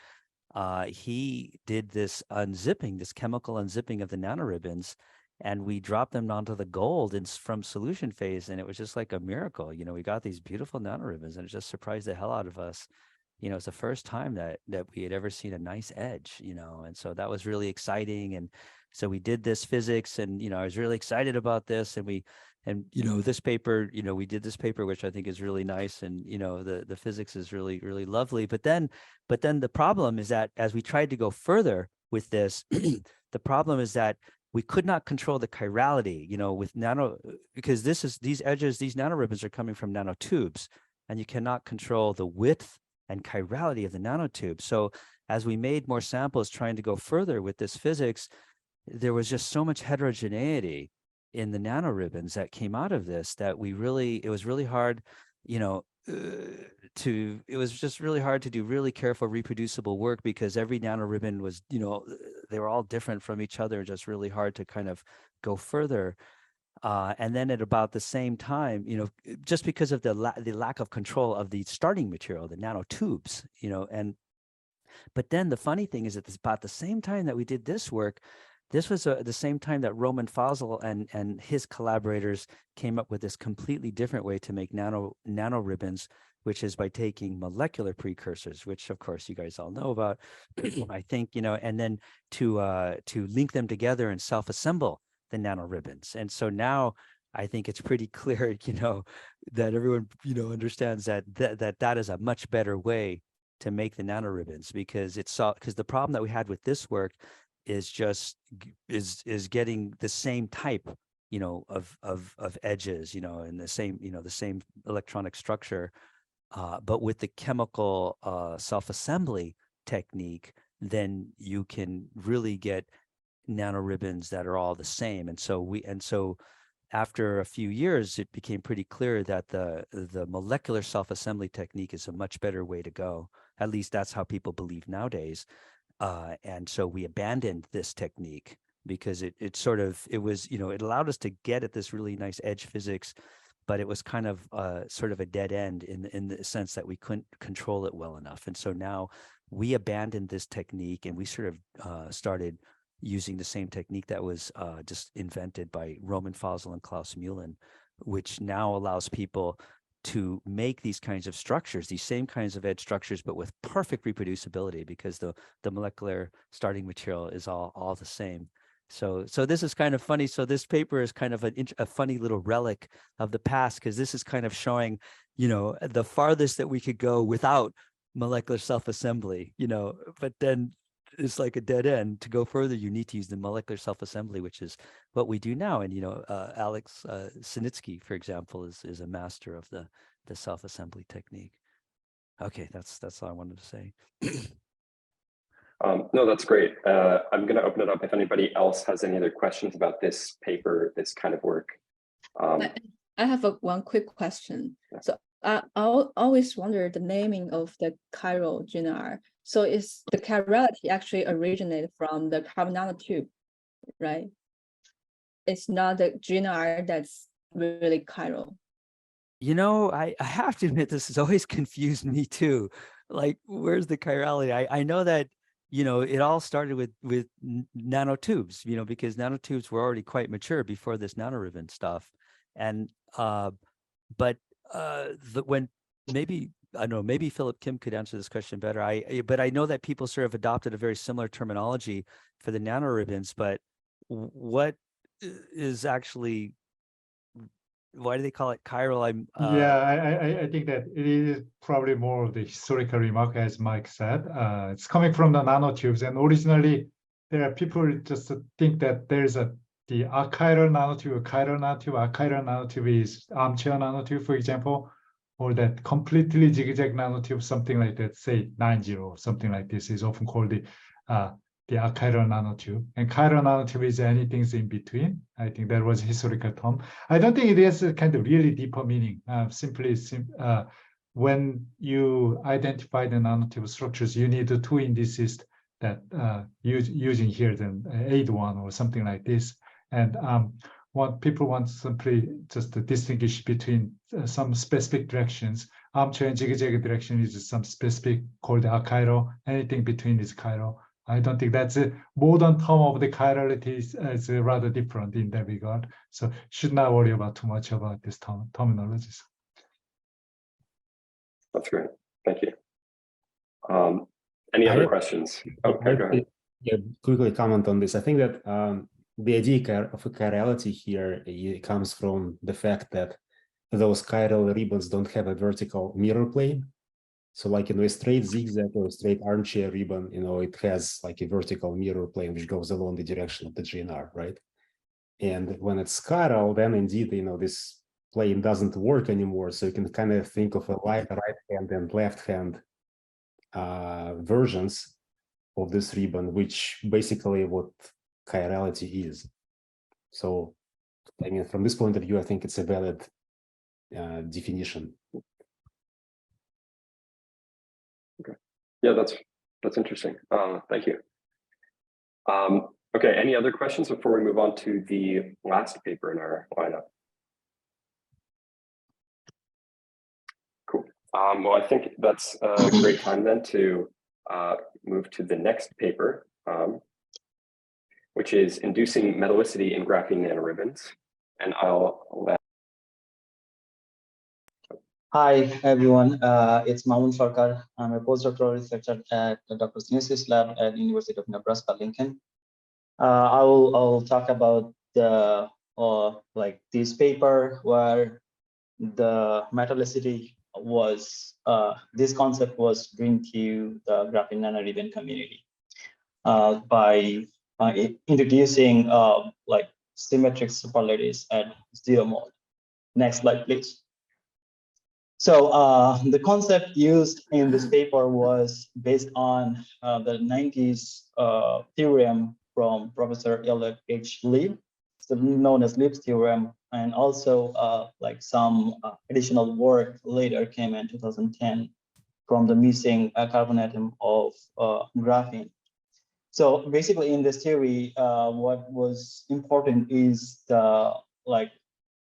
Speaker 3: he did this unzipping, this chemical unzipping of the nanoribbons, and we dropped them onto the gold from solution phase, and it was just like a miracle. We got these beautiful nanoribbons, and it just surprised the hell out of us. It's the first time that we had ever seen a nice edge, and so that was really exciting. And so we did this physics, and, I was really excited about this. And this paper, we did this paper, which I think is really nice. And, the physics is really, really lovely. But then the problem is that as we tried to go further with this, the problem is that we could not control the chirality, with because these edges, these nanoribbons are coming from nanotubes, and you cannot control the width and chirality of the nanotube. So as we made more samples trying to go further with this physics, there was just so much heterogeneity in the nanoribbons that came out of this that it was really hard, it was just really hard to do really careful reproducible work, because every nanoribbon was, they were all different from each other, just really hard to kind of go further. And then at about the same time, just because of the lack of control of the starting material, the nanotubes, but then the funny thing is that it's about the same time that we did this work, this was the same time that Roman Fasel and his collaborators came up with this completely different way to make nanoribbons, which is by taking molecular precursors, which of course you guys all know about, I think, and then to link them together and self-assemble the nanoribbons. And so now I think it's pretty clear, that everyone, understands that is a much better way to make the nanoribbons, because the problem that we had with this work is getting the same type, of edges, and the same electronic structure, but with the chemical self-assembly technique, then you can really get nanoribbons that are all the same. And so after a few years, it became pretty clear that the molecular self-assembly technique is a much better way to go. At least that's how people believe nowadays. And so we abandoned this technique because it allowed us to get at this really nice edge physics, but it was kind of sort of a dead end in the sense that we couldn't control it well enough. And so now we abandoned this technique, and we sort of started using the same technique that was just invented by Roman Fasel and Klaus Mühlen, which now allows people to make these kinds of structures, these same kinds of edge structures, but with perfect reproducibility, because the molecular starting material is all the same. So this is kind of funny. So this paper is kind of a funny little relic of the past, because this is kind of showing, the farthest that we could go without molecular self-assembly, but then it's like a dead end. To go further, you need to use the molecular self-assembly, which is what we do now. And Alex Sinitsky, for example, is a master of the self-assembly technique. Okay, that's all I wanted to say.
Speaker 1: No, that's great. I'm going to open it up if anybody else has any other questions about this paper, this kind of work.
Speaker 6: I have one quick question.
Speaker 1: Yeah.
Speaker 6: So I always wonder the naming of the chiral GNR. So is the chirality actually originated from the carbon nanotube, right? It's not the GNR that's really chiral.
Speaker 3: I have to admit, this has always confused me too. Like, where's the chirality? I know that, it all started with nanotubes, because nanotubes were already quite mature before this nanoribbon stuff. And, when maybe don't know, maybe Philip Kim could answer this question better. But I know that people sort of adopted a very similar terminology for the nanoribbons, but what is actually, why do they call it chiral?
Speaker 5: I think that it is probably more of the historical remark, as Mike said. It's coming from the nanotubes, and originally there are people just think that there's the achiral nanotube, chiral nanotube. Achiral nanotube is armchair nanotube, for example, or that completely zigzag nanotube, something like that, say 90 or something like this, is often called the achiral nanotube. And chiral nanotube is anything in between. I think that was a historical term. I don't think it has a kind of really deeper meaning. When you identify the nanotube structures, you need the two indices that using here, then 8-1 or something like this. And what people want simply just to distinguish between some specific directions. Armchair and zigzag direction is some specific called achiral. Anything between is chiral. I don't think that's a modern term of the chirality is rather different in that regard. So should not worry about too much about this terminologies.
Speaker 1: That's great. Thank you. Any other questions? Okay, go ahead.
Speaker 7: Yeah, quickly comment on this. I think that the idea of a chirality here comes from the fact that those chiral ribbons don't have a vertical mirror plane. So like, a straight zigzag or a straight armchair ribbon, it has like a vertical mirror plane which goes along the direction of the GNR, right? And when it's chiral, then indeed, this plane doesn't work anymore. So you can kind of think of a right hand and left hand versions of this ribbon, which basically what chirality is. So, I mean, from this point of view, I think it's a valid definition.
Speaker 1: Okay. Yeah, that's interesting. Thank you. Okay, any other questions before we move on to the last paper in our lineup? Cool. Well, I think that's a great time then to move to the next paper, which is Inducing Metallicity in Graphene Nanoribbons. And I'll let...
Speaker 9: Hi, everyone. It's Mamun Sarker. I'm a postdoctoral researcher at the Dr. Sinusis lab at University of Nebraska, Lincoln. I'll talk about the this paper where the metallicity was, this concept was bring to the graphene nanoribbon community by introducing symmetric superlattices at 0 mode. Next slide, please. So the concept used in this paper was based on the 90s theorem from Professor Elliot H. Lieb, known as Lieb's theorem, and also some additional work later came in 2010 from the missing carbon atom of graphene. So basically in this theory, what was important is the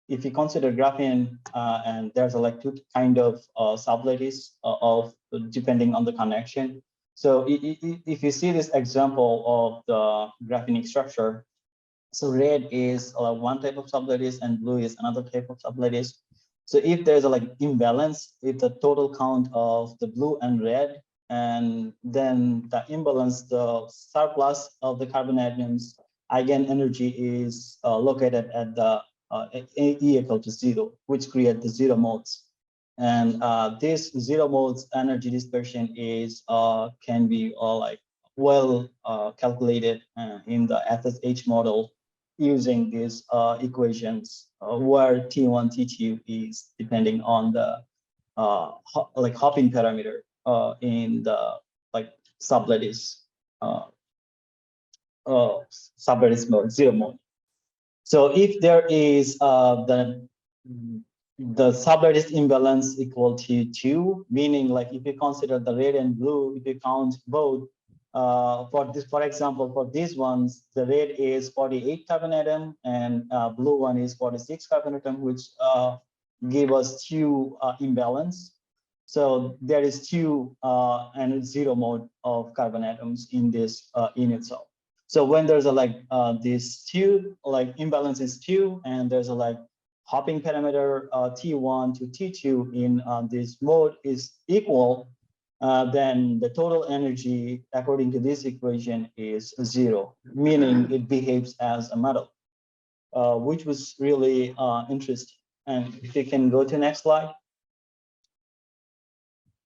Speaker 9: if you consider graphene and there's two kind of sublattices of depending on the connection. So if you see this example of the graphene structure, so red is one type of sublattice and blue is another type of sublattice. So if there's imbalance, if the total count of the blue and red, and then the imbalance, the surplus of the carbon atoms, eigenenergy is located at the E equal to 0, which create the 0 modes. And this 0 modes energy dispersion is can be calculated in the SSH model using these equations where T1, T2 is depending on the hopping parameter in the sublattice sublattice mode, 0 mode. So if there is the sublattice imbalance equal to 2, meaning if you consider the red and blue, if you count both, for example, for these ones, the red is 48 carbon atom and blue one is 46 carbon atom, which give us 2 imbalance. So there is 2 and 0 mode of carbon atoms in this unit cell. So when there's this 2 imbalance is 2 and there's hopping parameter T1 to T2 in this mode is equal, then the total energy according to this equation is 0, meaning it behaves as a metal, which was really interesting. And if you can go to next slide.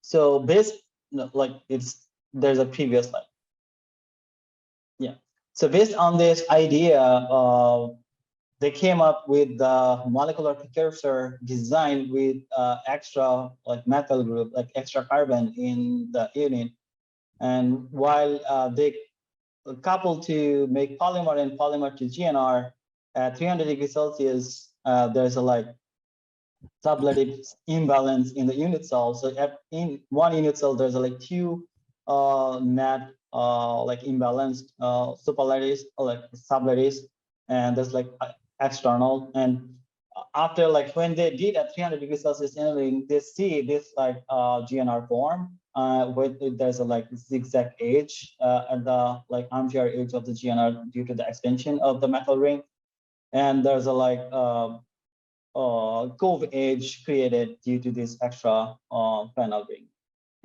Speaker 9: So based, like there's a previous slide. Yeah. So based on this idea, they came up with the molecular precursor design with extra like methyl group, like extra carbon in the unit. And while they coupled to make polymer and polymer to GNR at 300 degrees Celsius, there's a like sublattice imbalance in the unit cell. So in one unit cell, there's like two net like imbalanced superlattice, like sublattice, and there's like external. And after like when they did at 300 degrees Celsius annealing, they see this like GNR form with there's a like zigzag edge at the like armchair edge of the GNR due to the extension of the metal ring, and there's a like cove edge created due to this extra panel ring.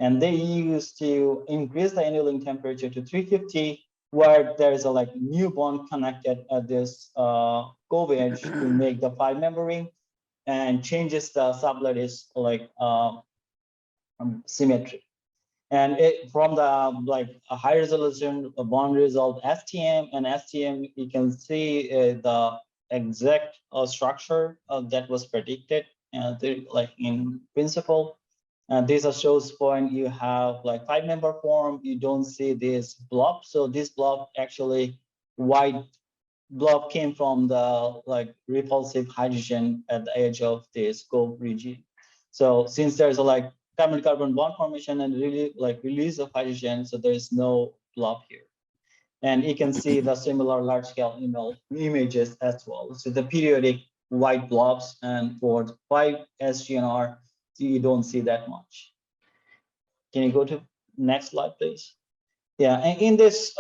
Speaker 9: And they used to increase the annealing temperature to 350, where there's a like new bond connected at this cove edge to make the 5-member ring, and changes the sublattice like symmetry. And it from the like a high resolution bond result STM and STM, you can see the exact structure that was predicted, like in principle. This shows point you have like 5-member form, you don't see this blob. So this blob actually white blob came from the like repulsive hydrogen at the edge of this cove region. So since there's a like carbon-carbon bond formation and really like release of hydrogen, so there's no blob here. And you can see the similar large-scale images as well. So the periodic white blobs, and for 5s GNR, you don't see that much. Can you go to next slide, please? Yeah, and in this,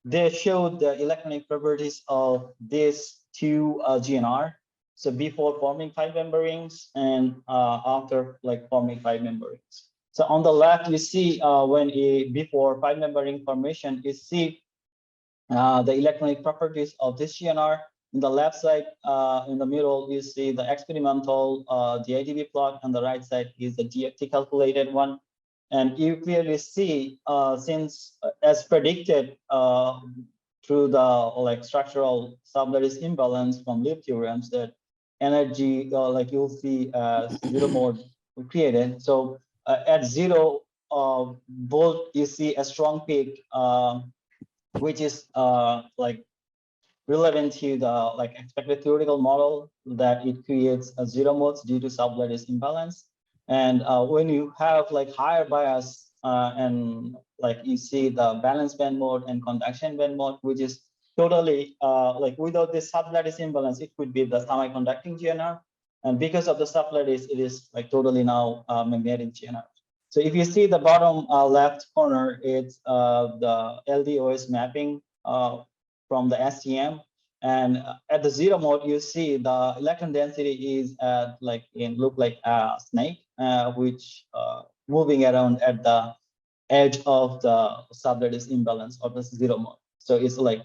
Speaker 9: they showed the electronic properties of these two GNR. So before forming 5-member rings and after like forming 5-member rings. So on the left, you see when before 5-member ring formation, you see the electronic properties of this GNR. In the left side, in the middle, you see the experimental DIDB plot. On the right side is the DFT calculated one. And you clearly see, since as predicted through the like structural sublattice imbalance from Lieb theorems, that energy, like you'll see, zero mode created. So at 0 volt, you see a strong peak, which is like relevant to the like expected theoretical model that it creates a 0 modes due to sublattice imbalance. And when you have like higher bias and like you see the balance band mode and conduction band mode, which is totally like without this sublattice imbalance, it could be the semiconducting GNR. And because of the sublattice, it is like totally now magnetic GNR. So if you see the bottom left corner, it's the LDOS mapping from the STM. And at the 0 mode, you see the electron density is like look like a snake, which moving around at the edge of the sublattice imbalance of the 0 mode. So it's like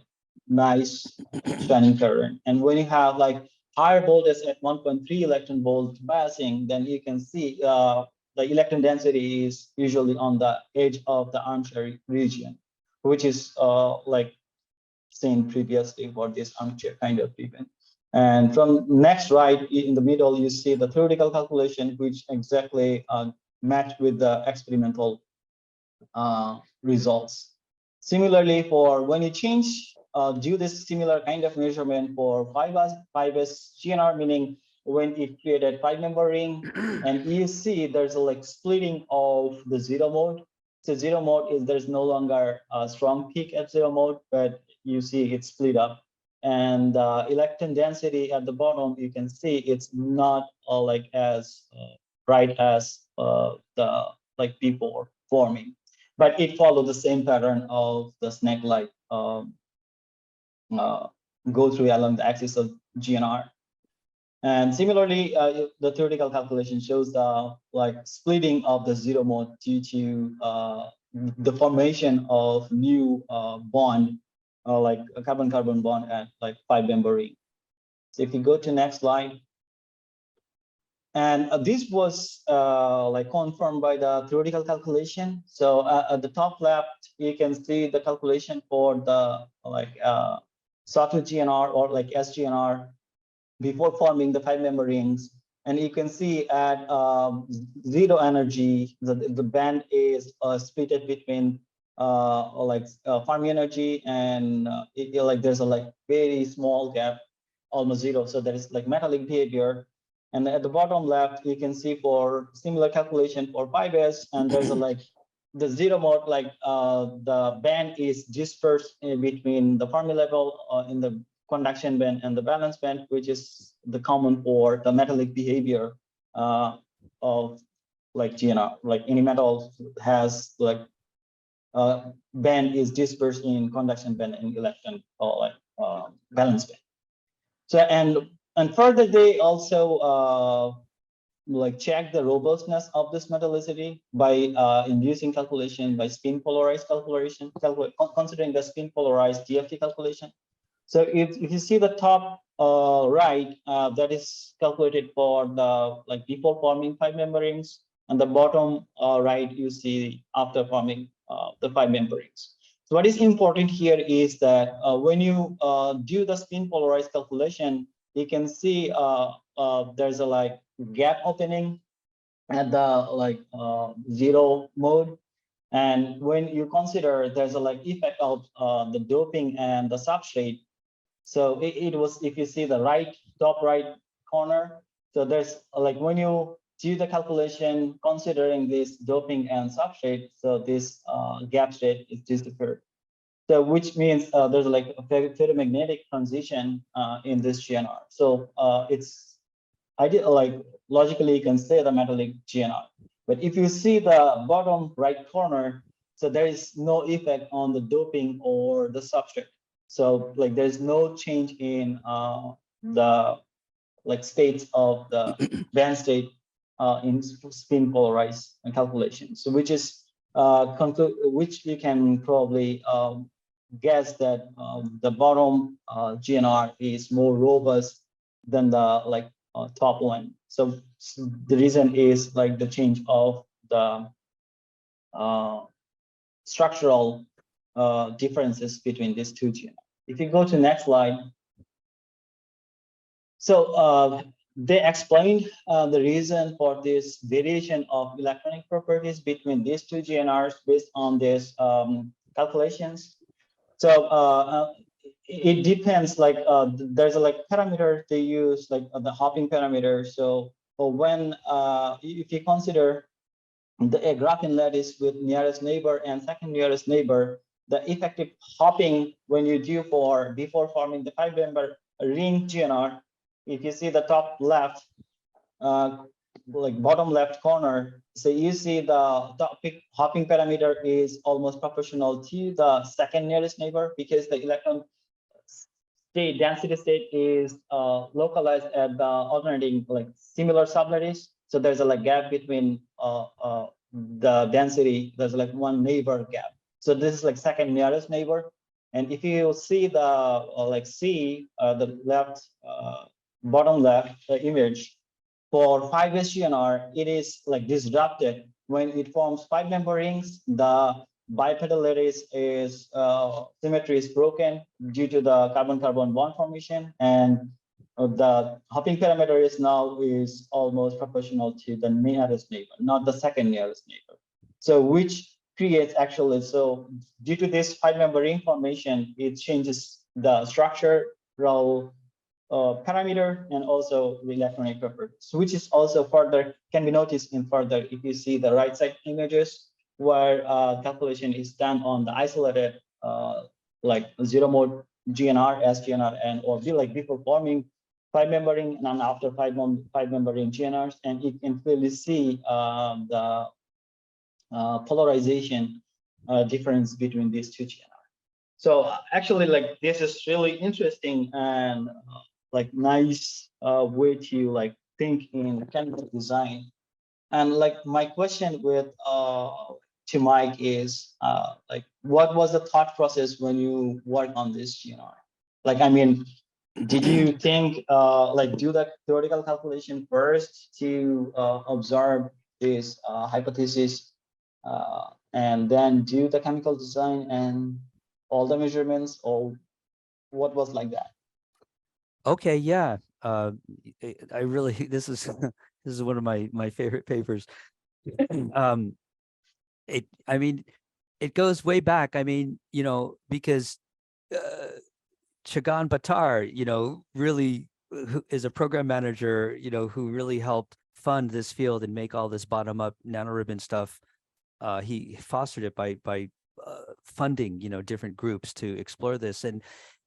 Speaker 9: nice shining pattern. And when you have like higher voltage at 1.3 electron volt biasing, then you can see the electron density is usually on the edge of the armchair region, which is like seen previously for this armchair kind of event. And from next right in the middle, you see the theoretical calculation, which exactly matched with the experimental results. Similarly, for when you change, do this similar kind of measurement for 5s GNR, meaning when it created 5-member ring, and you see there's a like splitting of the 0 mode. So 0 mode is there's no longer a strong peak at 0 mode, but you see it split up. And electron density at the bottom, you can see it's not like as bright as the like before forming, but it followed the same pattern of the snake-like go through along the axis of GNR. And similarly, the theoretical calculation shows the splitting of the zero mode due to the formation of new bond, like a carbon-carbon bond at 5-member ring. So if you go to next slide. And this was confirmed by the theoretical calculation. So at the top left, you can see the calculation for the sawtooth GNR or SGNR before forming the 5-member rings. And you can see at zero energy, the band is split between Fermi energy and there's a very small gap, almost zero. So there is metallic behavior. And at the bottom left, you can see for similar calculation for 5s, and there's the zero mode, the band is dispersed in between the Fermi level in the conduction band and the valence band, which is the common for the metallic behavior of GNR. Any metal has band is dispersed in conduction band and electron or valence band. So and further, they also check the robustness of this metallicity by inducing calculation by spin polarized calculation, considering the spin polarized DFT calculation. So if you see the top right, that is calculated for the before forming 5-member rings, and the bottom right you see after forming the 5-member rings. So what is important here is that when you do the spin polarized calculation, you can see there's a gap opening at the zero mode, and when you consider there's a effect of the doping and the substrate. So it was, if you see the top right corner, so there's when you do the calculation considering this doping and substrate, so this gap state is disappeared. So which means there's a ferromagnetic transition in this GNR. So it's logically you can say the metallic GNR. But if you see the bottom right corner, so there is no effect on the doping or the substrate. So there's no change in the states of the band state in spin polarized calculation. So which is which you can probably guess that the bottom GNR is more robust than the top one. So the reason is the change of the structural differences between these two GNR. If you go to next slide. So they explained the reason for this variation of electronic properties between these two GNRs based on these calculations. So it depends, there's a parameter they use, the hopping parameter. So when if you consider a graphene lattice with nearest neighbor and second nearest neighbor, the effective hopping when you do before forming the 5-member ring GNR, if you see the top left, bottom left corner, so you see the hopping parameter is almost proportional to the second nearest neighbor, because the electron state density state is localized at the alternating similar sublattice. So there's a gap between the density. There's one neighbor gap. So this is second nearest neighbor. And if you see the the left bottom left image for 5s GNR, it is disrupted when it forms 5-member rings. The bipedal lattice is symmetry is broken due to the carbon-carbon bond formation, and the hopping parameter is almost proportional to the nearest neighbor, not the second nearest neighbor. So which creates so due to this 5-member ring formation, it changes the structural parameter and also the electronic properties, which is also further can be noticed in further if you see the right side images where calculation is done on the isolated zero mode GNR, SGNR, and or before forming 5-member ring and after 5-member ring GNRs, and you can clearly see the polarization difference between these two GNR. So actually, this is really interesting, and like nice way to like think in chemical design. And like my question with to Mike is like, what was the thought process when you work on this GNR? Like, I mean, did you think like do the theoretical calculation first to observe this hypothesis, and then do the chemical design and all the measurements, or what was like that?
Speaker 3: Okay, yeah. I really this is this is one of my favorite papers. I mean, it goes way back. I mean, you know, because Chagan Bhattar, you know, really who is a program manager, you know, who really helped fund this field and make all this bottom-up nanoribbon stuff. He fostered it by funding, you know, different groups to explore this, and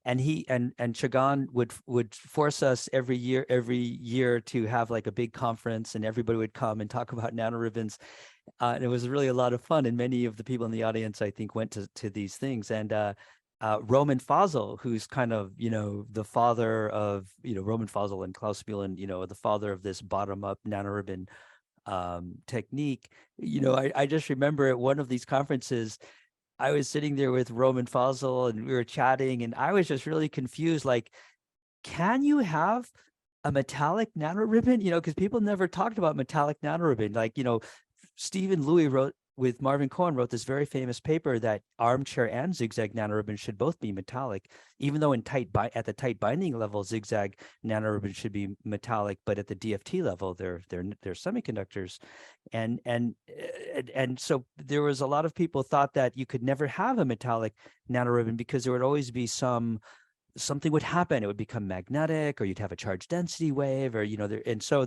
Speaker 3: Chagan would force us every year to have like a big conference, and everybody would come and talk about nanoribbons. And it was really a lot of fun, and many of the people in the audience, I think, went to these things. And Roman Fasel, who's kind of, you know, the father of, you know, Roman Fasel and Klaus Mühlen, you know, the father of this bottom-up nanoribbon technique. You know, I just remember at one of these conferences, I was sitting there with Roman Fasel and we were chatting, and I was just really confused, like, can you have a metallic nanoribbon? You know, because people never talked about metallic nanoribbon. Like, you know, Stephen Louis wrote with Marvin Cohen wrote this very famous paper that armchair and zigzag nanoribbons should both be metallic, even though at the tight binding level, zigzag nanoribbons should be metallic, but at the DFT level, they're semiconductors. And so there was a lot of people thought that you could never have a metallic nanoribbon because there would always be something would happen. It would become magnetic, or you'd have a charge density wave, or, you know, so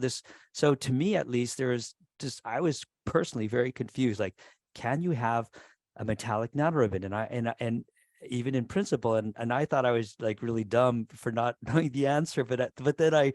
Speaker 3: to me, at least, I was personally very confused. Like, can you have a metallic nanoribbon? And even in principle, and I thought I was like really dumb for not knowing the answer. But then I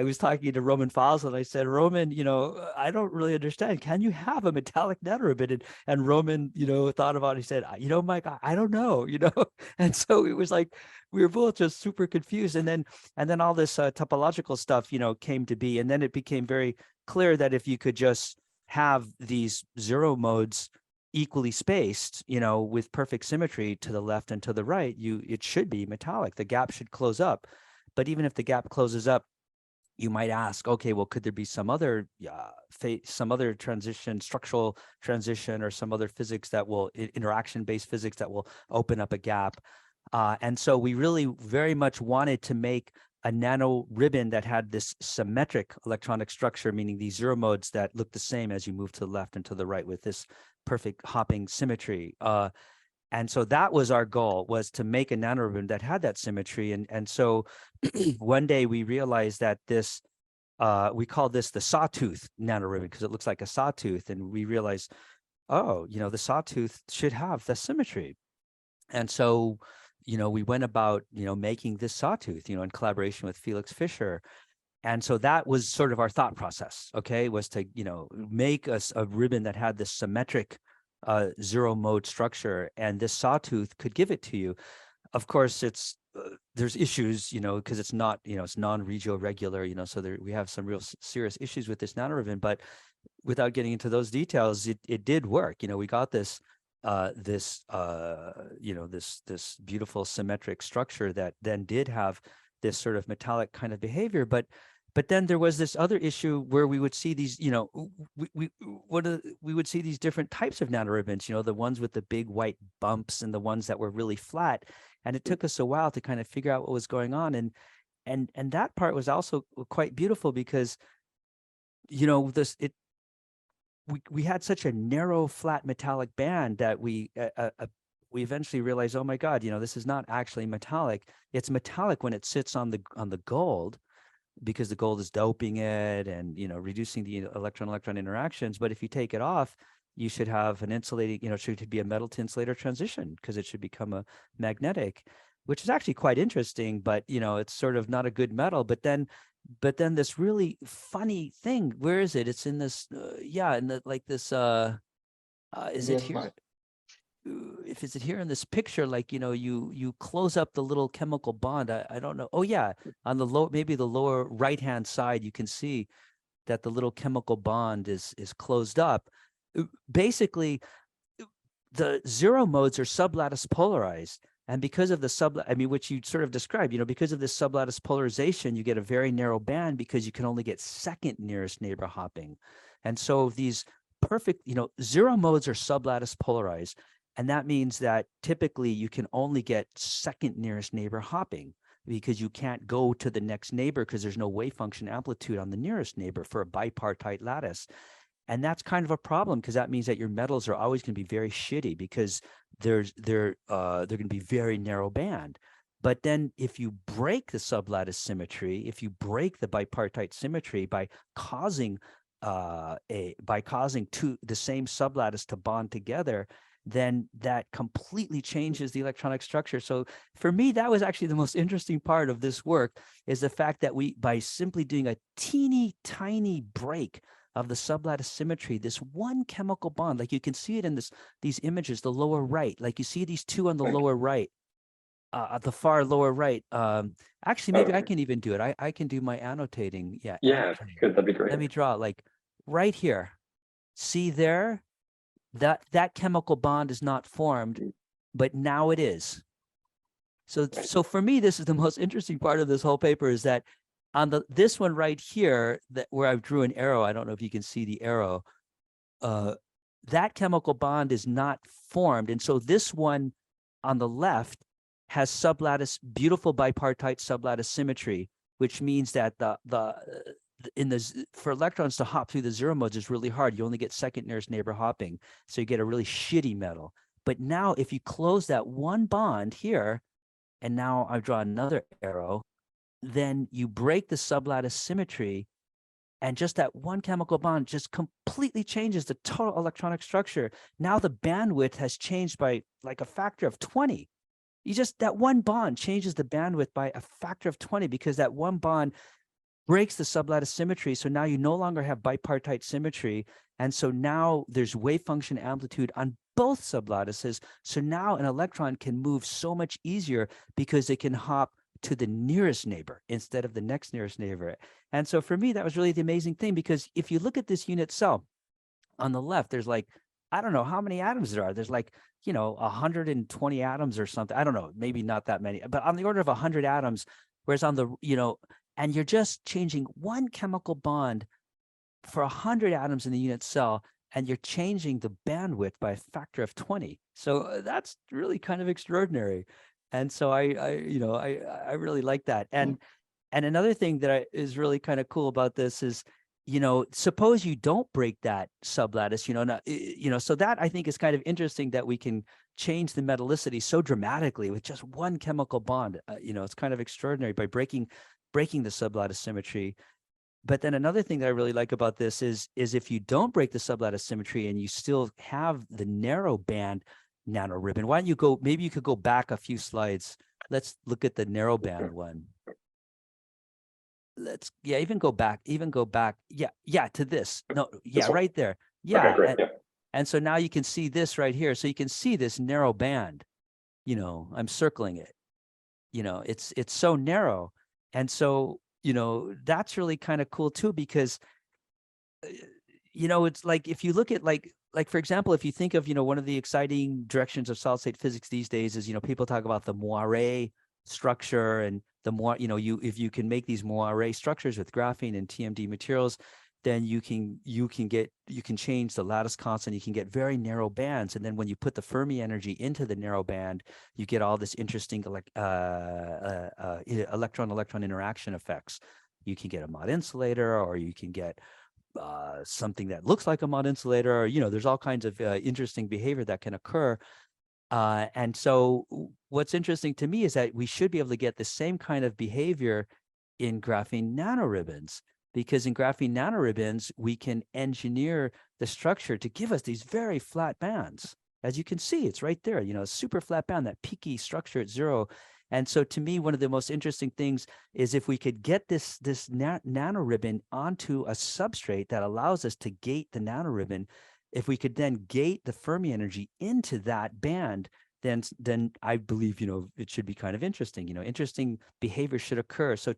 Speaker 3: was talking to Roman Fasel, and I said, Roman, you know, I don't really understand. Can you have a metallic nanoribbon? And Roman, you know, thought about it. He said, you know, Mike, I don't know, you know. And so it was like we were both just super confused. And then all this topological stuff, you know, came to be. And then it became very clear that if you could just have these zero modes equally spaced, you know, with perfect symmetry to the left and to the right, it should be metallic. The gap should close up. But even if the gap closes up, you might ask, okay, well, could there be some other transition, structural transition, or some other physics that will interaction-based physics that will open up a gap? And so we really very much wanted to make a nanoribbon that had this symmetric electronic structure, meaning these zero modes that look the same as you move to the left and to the right with this perfect hopping symmetry. And so that was our goal, was to make a nanoribbon that had that symmetry. And so one day we realized that this, we call this the sawtooth nanoribbon because it looks like a sawtooth. And we realized, oh, you know, the sawtooth should have the symmetry. And so, you know, we went about, you know, making this sawtooth, you know, in collaboration with Felix Fischer. And so that was sort of our thought process, okay, was to, you know, make a ribbon that had this symmetric zero mode structure, and this sawtooth could give it to you. Of course, it's there's issues, you know, because it's not, you know, it's non-regio regular, you know, so we have some real serious issues with this nanoribbon. But without getting into those details, it did work. You know, we got this beautiful symmetric structure that then did have this sort of metallic kind of behavior. But then there was this other issue where we would see these, you know, we would see these different types of nanoribbons, you know, the ones with the big white bumps and the ones that were really flat. And it took us a while to kind of figure out what was going on. And that part was also quite beautiful because, you know, we had such a narrow, flat metallic band that we eventually realized, oh my God, you know, this is not actually metallic. It's metallic when it sits on the gold, because the gold is doping it and, you know, reducing the electron-electron interactions. But if you take it off, you should have an insulating, you know, it should be a metal to insulator transition because it should become a magnetic, which is actually quite interesting. But, you know, it's sort of not a good metal. But then this really funny thing, where is it? It's in this, is it here? if it's here in this picture, like, you close up the little chemical bond. I don't know. Oh yeah, on the low, maybe the lower right-hand side, you can see that the little chemical bond is closed up. Basically, the zero modes are sublattice polarized. And because of the which you sort of described, because of this sublattice polarization, you get a very narrow band because you can only get second nearest neighbor hopping. And so these perfect, zero modes are sublattice polarized. And that means that typically you can only get second nearest neighbor hopping because you can't go to the next neighbor because there's no wave function amplitude on the nearest neighbor for a bipartite lattice. And that's kind of a problem because that means that your metals are always going to be very shitty because they're going to be very narrow band. But then if you break the sublattice symmetry, if you break the bipartite symmetry by causing the same sublattice to bond together, then that completely changes the electronic structure. So for me, that was actually the most interesting part of this work, is the fact that by simply doing a teeny tiny break of the sublattice symmetry, this one chemical bond, like you can see it in these images, the lower right, like you see these two on the lower right, at the far lower right. Actually, maybe I can even do it. I can do my annotating. Yeah.
Speaker 1: Yeah, good. That'd be great.
Speaker 3: Let me draw like right here. See there? That chemical bond is not formed, but now it is. So for me, this is the most interesting part of this whole paper, is that on this one right here, where I drew an arrow, I don't know if you can see the arrow, that chemical bond is not formed. And so this one on the left has sublattice, beautiful bipartite sublattice symmetry, which means that for electrons to hop through the zero modes is really hard. You only get second nearest neighbor hopping. So you get a really shitty metal. But now if you close that one bond here, and now I draw another arrow, then you break the sublattice symmetry, and just that one chemical bond just completely changes the total electronic structure. Now the bandwidth has changed by like a factor of 20. That one bond changes the bandwidth by a factor of 20 because that one bond breaks the sublattice symmetry. So now you no longer have bipartite symmetry. And so now there's wave function amplitude on both sublattices. So now an electron can move so much easier because it can hop to the nearest neighbor instead of the next nearest neighbor. And so for me, that was really the amazing thing, because if you look at this unit cell on the left, there's like, I don't know how many atoms there are. There's like, 120 atoms or something. I don't know, maybe not that many, but on the order of 100 atoms, whereas on the, and you're just changing one chemical bond for 100 atoms in the unit cell, and you're changing the bandwidth by a factor of 20. So that's really kind of extraordinary. And so I really like that. And another thing that is really kind of cool about this is, suppose you don't break that sublattice, so that I think is kind of interesting, that we can change the metallicity so dramatically with just one chemical bond. It's kind of extraordinary by breaking the sublattice symmetry. But then another thing that I really like about this is if you don't break the sublattice symmetry and you still have the narrow band nanoribbon, why don't you maybe you could go back a few slides. Let's look at the narrow band one. Even go back. Yeah, to this. No, yeah, right there. Yeah.
Speaker 1: Okay, great.
Speaker 3: And so now you can see this right here. So you can see this narrow band. I'm circling it. It's so narrow. And so, that's really kind of cool too, because, it's like, if you look at like, for example, if you think of, one of the exciting directions of solid state physics these days is, people talk about the MURI structure, and the more, if you can make these MURI structures with graphene and TMD materials, then you can change the lattice constant. You can get very narrow bands. And then when you put the Fermi energy into the narrow band, you get all this interesting electron-electron interaction effects. You can get a mod insulator, or you can get something that looks like a mod insulator, or, there's all kinds of interesting behavior that can occur. And so what's interesting to me is that we should be able to get the same kind of behavior in graphene nanoribbons, because in graphene nanoribbons, we can engineer the structure to give us these very flat bands. As you can see, it's right there, a super flat band, that peaky structure at zero. And so to me, one of the most interesting things is if we could get this nanoribbon onto a substrate that allows us to gate the nanoribbon, if we could then gate the Fermi energy into that band, then I believe, it should be kind of interesting. Interesting behavior should occur. So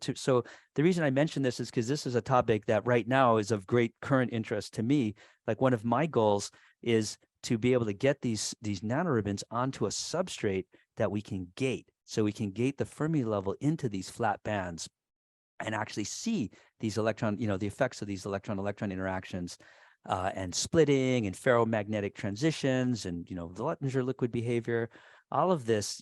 Speaker 3: the reason I mention this is because this is a topic that right now is of great current interest to me. Like, one of my goals is to be able to get these nanoribbons onto a substrate that we can gate. So we can gate the Fermi level into these flat bands and actually see these electron, the effects of these electron-electron interactions, and splitting and ferromagnetic transitions, and the Luttinger liquid behavior. All of this,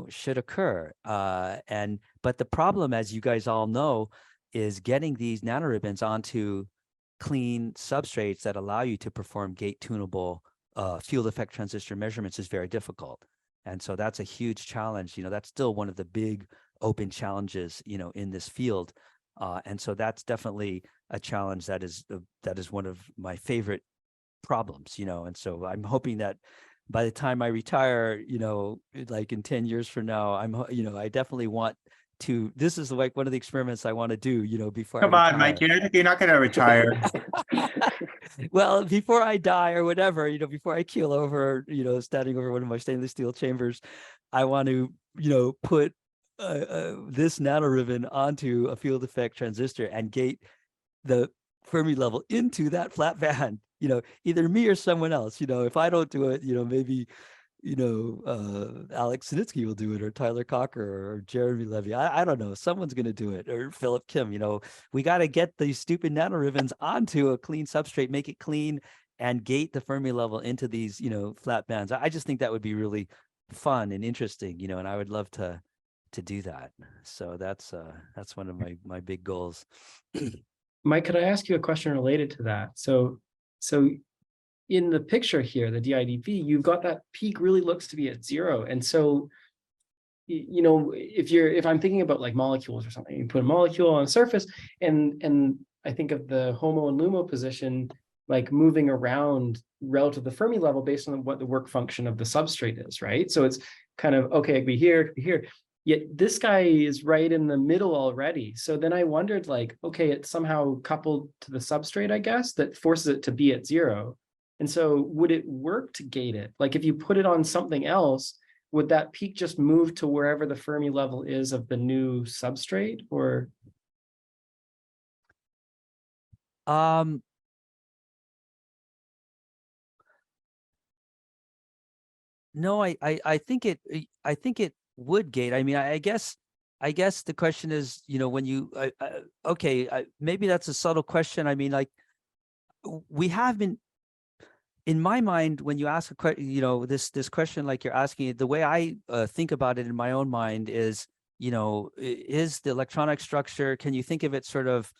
Speaker 3: should occur. But the problem, as you guys all know, is getting these nanoribbons onto clean substrates that allow you to perform gate tunable field effect transistor measurements is very difficult. And so that's a huge challenge. That's still one of the big open challenges, in this field. And so that's definitely a challenge that is one of my favorite problems, and so I'm hoping that by the time I retire, like in 10 years from now, I definitely want to, this is like one of the experiments I want to do, before
Speaker 4: Come
Speaker 3: I
Speaker 4: on, Mike, you're not going to retire.
Speaker 3: Well, before I die or whatever, before I keel over, standing over one of my stainless steel chambers, I want to, put this nanoribbon onto a field effect transistor and gate the Fermi level into that flat band, either me or someone else. If I don't do it, maybe, Alex Sinitsky will do it, or Tyler Cocker, or Jeremy Levy. I don't know. Someone's going to do it, or Philip Kim. We got to get these stupid nanoribbons onto a clean substrate, make it clean, and gate the Fermi level into these, flat bands. I just think that would be really fun and interesting, and I would love to do that. So that's one of my big goals.
Speaker 2: Mike, could I ask you a question related to that? So in the picture here, the DIDV, you've got that peak really looks to be at 0. And so, if I'm thinking about like molecules or something, you put a molecule on a surface, and I think of the HOMO and LUMO position, like moving around relative to the Fermi level based on what the work function of the substrate is, right? So it's kind of, okay, it could be here, it could be here. Yet this guy is right in the middle already. So then I wondered, like, okay, it's somehow coupled to the substrate, I guess, that forces it to be at 0. And so would it work to gate it? Like, if you put it on something else, would that peak just move to wherever the Fermi level is of the new substrate, or?
Speaker 3: No, I think it would gate. I mean, I guess the question is, when you, maybe that's a subtle question. I mean, like, we have been, in my mind, when you ask a question, this question, like you're asking, the way I think about it in my own mind is, is the electronic structure, can you think of it sort of,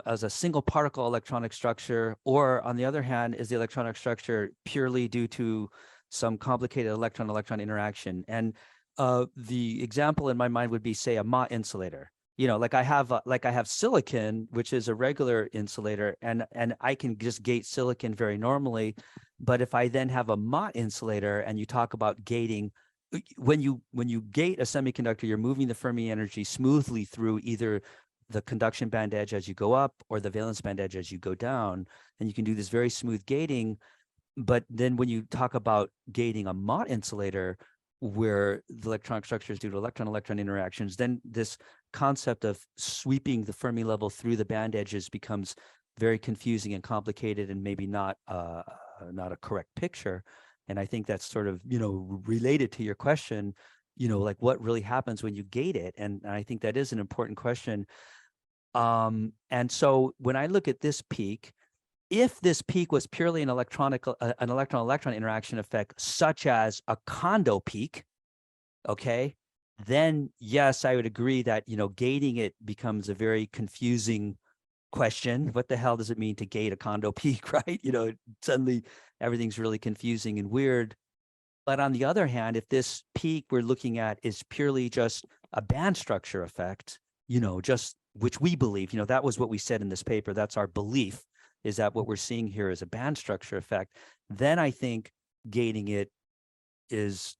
Speaker 3: as a single particle electronic structure, or on the other hand, is the electronic structure purely due to some complicated electron-electron interaction? And the example in my mind would be, say, a Mott insulator. Like I have silicon, which is a regular insulator, and I can just gate silicon very normally. But if I then have a Mott insulator, and you talk about gating, when you gate a semiconductor, you're moving the Fermi energy smoothly through either the conduction band edge as you go up or the valence band edge as you go down, and you can do this very smooth gating. But then when you talk about gating a Mott insulator, where the electronic structure is due to electron-electron interactions, then this concept of sweeping the Fermi level through the band edges becomes very confusing and complicated, and maybe not a correct picture. And I think that's sort of, related to your question, like what really happens when you gate it. And I think that is an important question. And so when I look at this peak, if this peak was purely an electron-electron interaction effect, such as a Kondo peak, okay, then yes, I would agree that, gating it becomes a very confusing question. What the hell does it mean to gate a Kondo peak, right? Suddenly everything's really confusing and weird. But on the other hand, if this peak we're looking at is purely just a band structure effect, just which we believe, that was what we said in this paper, that's our belief, is that what we're seeing here is a band structure effect, then I think gating it is,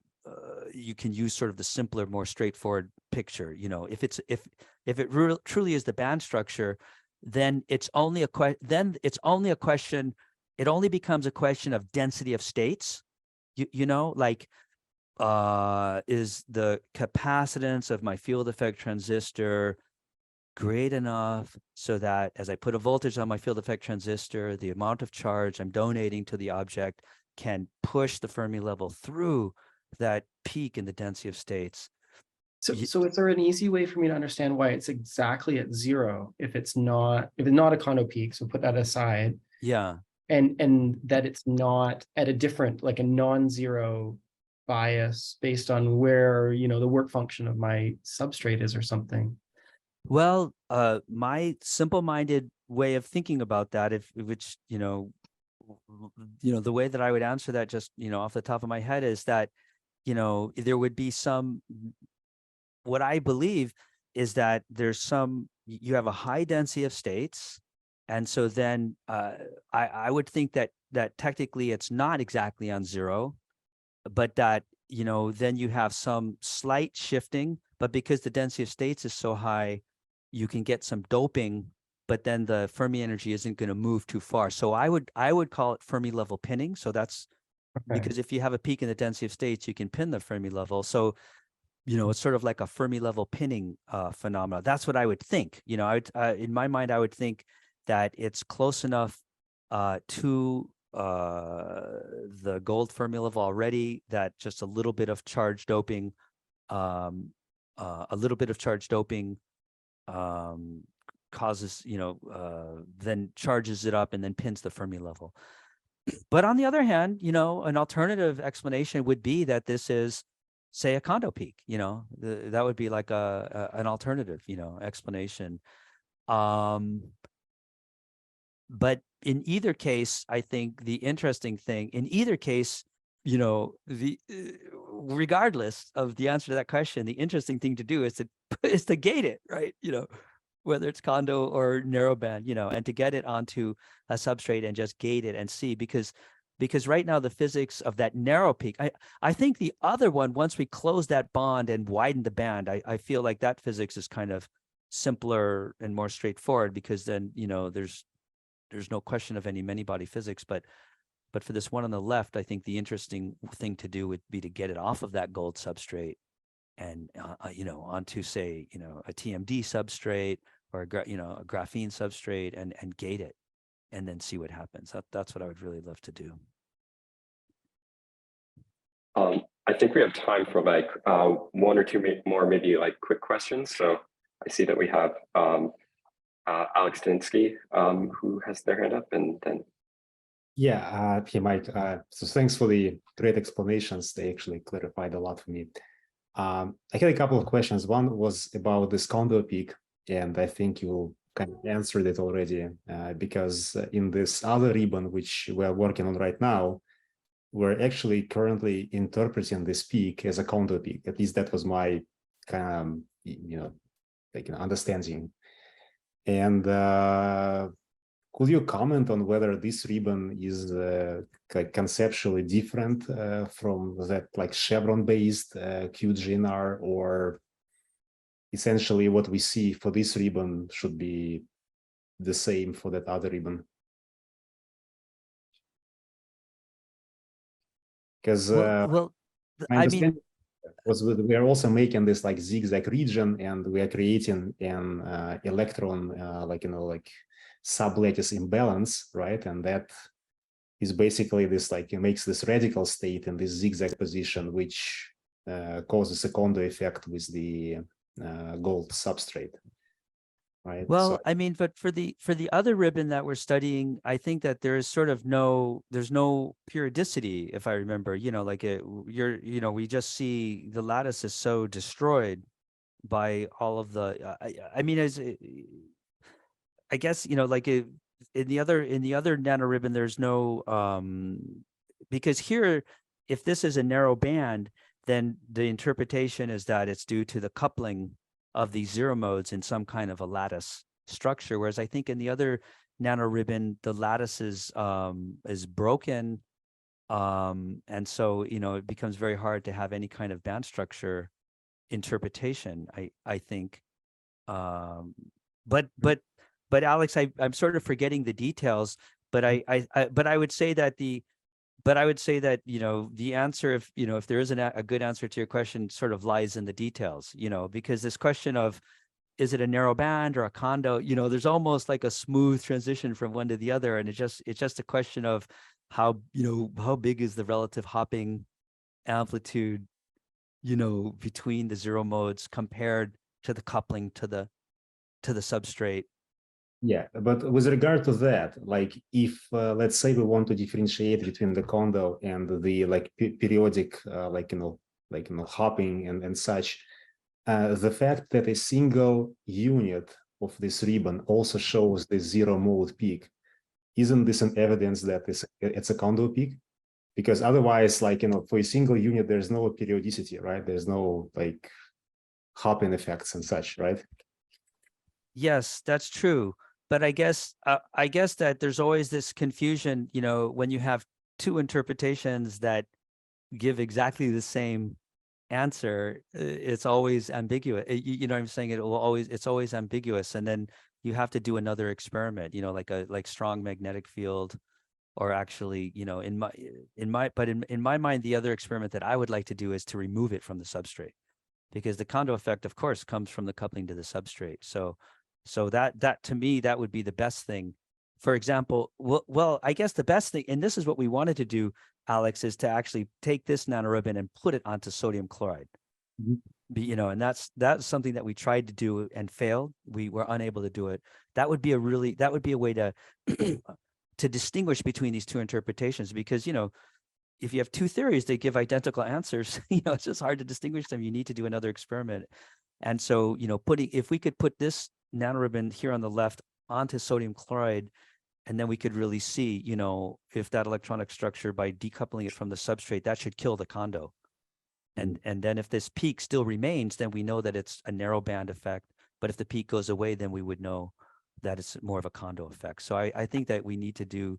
Speaker 3: you can use sort of the simpler, more straightforward picture. If it truly is the band structure, then it's only a question it only becomes a question of density of states. You know, like, is the capacitance of my field effect transistor great enough so that as I put a voltage on my field effect transistor, the amount of charge I'm donating to the object can push the Fermi level through that peak in the density of states.
Speaker 2: So is there an easy way for me to understand why it's exactly at zero if it's not a Kondo peak? So put that aside.
Speaker 3: Yeah.
Speaker 2: And that it's not at a different, like a non-zero bias based on where, you know, the work function of my substrate is or something.
Speaker 3: Well, my simple-minded way of thinking about that, which, you know, the way that I would answer that just, you know, off the top of my head is that, you know, there would be what I believe is that you have a high density of states. And so then I would think that technically it's not exactly on zero, but that, you know, then you have some slight shifting, but because the density of states is so high, you can get some doping, but then the Fermi energy isn't going to move too far. So I would call it Fermi level pinning. So that's because if you have a peak in the density of states, you can pin the Fermi level. So, you know, it's sort of like a Fermi level pinning phenomena. That's what I would think. You know, in my mind, I would think that it's close enough to the gold Fermi level already that just a little bit of charge doping, causes, you know, then charges it up and then pins the Fermi level. But on the other hand, you know, an alternative explanation would be that this is, say, a Kondo peak. You know, that would be like an alternative, you know, explanation. But in either case, I think the interesting thing, in either case, you know, regardless of the answer to that question, the interesting thing to do is to gate it, right? You know, whether it's Kondo or narrowband, you know, and to get it onto a substrate and just gate it and see, because right now the physics of that narrow peak, I think the other one, once we close that bond and widen the band, I feel like that physics is kind of simpler and more straightforward, because then, you know, there's no question of any many-body physics. But for this one on the left, I think the interesting thing to do would be to get it off of that gold substrate and, you know, onto, say, you know, a TMD substrate or a graphene substrate and gate it and then see what happens. That's what I would really love to do.
Speaker 1: I think we have time for like one or two more, maybe like quick questions. So I see that we have Alex Dinsky, who has their hand up, and then.
Speaker 7: Yeah, hey, Mike. So thanks for the great explanations. They actually clarified a lot for me. I had a couple of questions. One was about this Kondo peak, and I think you kind of answered it already, because in this other ribbon, which we're working on right now, we're actually currently interpreting this peak as a Kondo peak. At least that was my kind of, you know, like an understanding. And could you comment on whether this ribbon is like conceptually different from that like chevron-based QGNR, or essentially what we see for this ribbon should be the same for that other ribbon? Because I understand we are also making this like zigzag region, and we are creating an electron like, you know, like sublattice imbalance, right? And that is basically this, like, it makes this radical state in this zigzag position, which causes a Kondo effect with the gold substrate, right?
Speaker 3: Well,
Speaker 7: so,
Speaker 3: I mean, but for the other ribbon that we're studying, I think that there is sort of there's no periodicity, if I remember. You know, like you know, we just see the lattice is so destroyed by all of the. I mean, I guess, you know, like in the other nanoribbon, there's no because here, if this is a narrow band, then the interpretation is that it's due to the coupling of these zero modes in some kind of a lattice structure. Whereas I think in the other nanoribbon, the lattice is broken. And so, you know, it becomes very hard to have any kind of band structure interpretation, I think. But Alex, I'm sort of forgetting the details, But I would say that the answer, if there isn't a good answer to your question, sort of lies in the details, because this question of, is it a narrow band or a condo, there's almost like a smooth transition from one to the other. And it's just a question of how big is the relative hopping amplitude, between the zero modes compared to the coupling to the substrate.
Speaker 7: Yeah, but with regard to that, like if let's say we want to differentiate between the condo and the periodic hopping and such, the fact that a single unit of this ribbon also shows the zero mode peak, isn't this an evidence that it's a condo peak? Because otherwise, for a single unit, there's no periodicity, right? There's no hopping effects and such, right?
Speaker 3: Yes, that's true. But I guess that there's always this confusion, when you have two interpretations that give exactly the same answer, it's always ambiguous. You know what I'm saying? It's always ambiguous. And then you have to do another experiment, like strong magnetic field, or actually, in my mind, the other experiment that I would like to do is to remove it from the substrate, because the condo effect, of course, comes from the coupling to the substrate. So that to me, that would be the best thing. For example, well, I guess the best thing, and this is what we wanted to do, Alex, is to actually take this nanoribbon and put it onto sodium chloride. Mm-hmm. And that's something that we tried to do and failed. We were unable to do it. That would be a way to to distinguish between these two interpretations, because if you have two theories, they give identical answers. It's just hard to distinguish them. You need to do another experiment. And so, if we could put this nanoribbon here on the left onto sodium chloride, and then we could really see, if that electronic structure, by decoupling it from the substrate, that should kill the condo. And then if this peak still remains, then we know that it's a narrow band effect. But if the peak goes away, then we would know that it's more of a condo effect. So I think that we need to do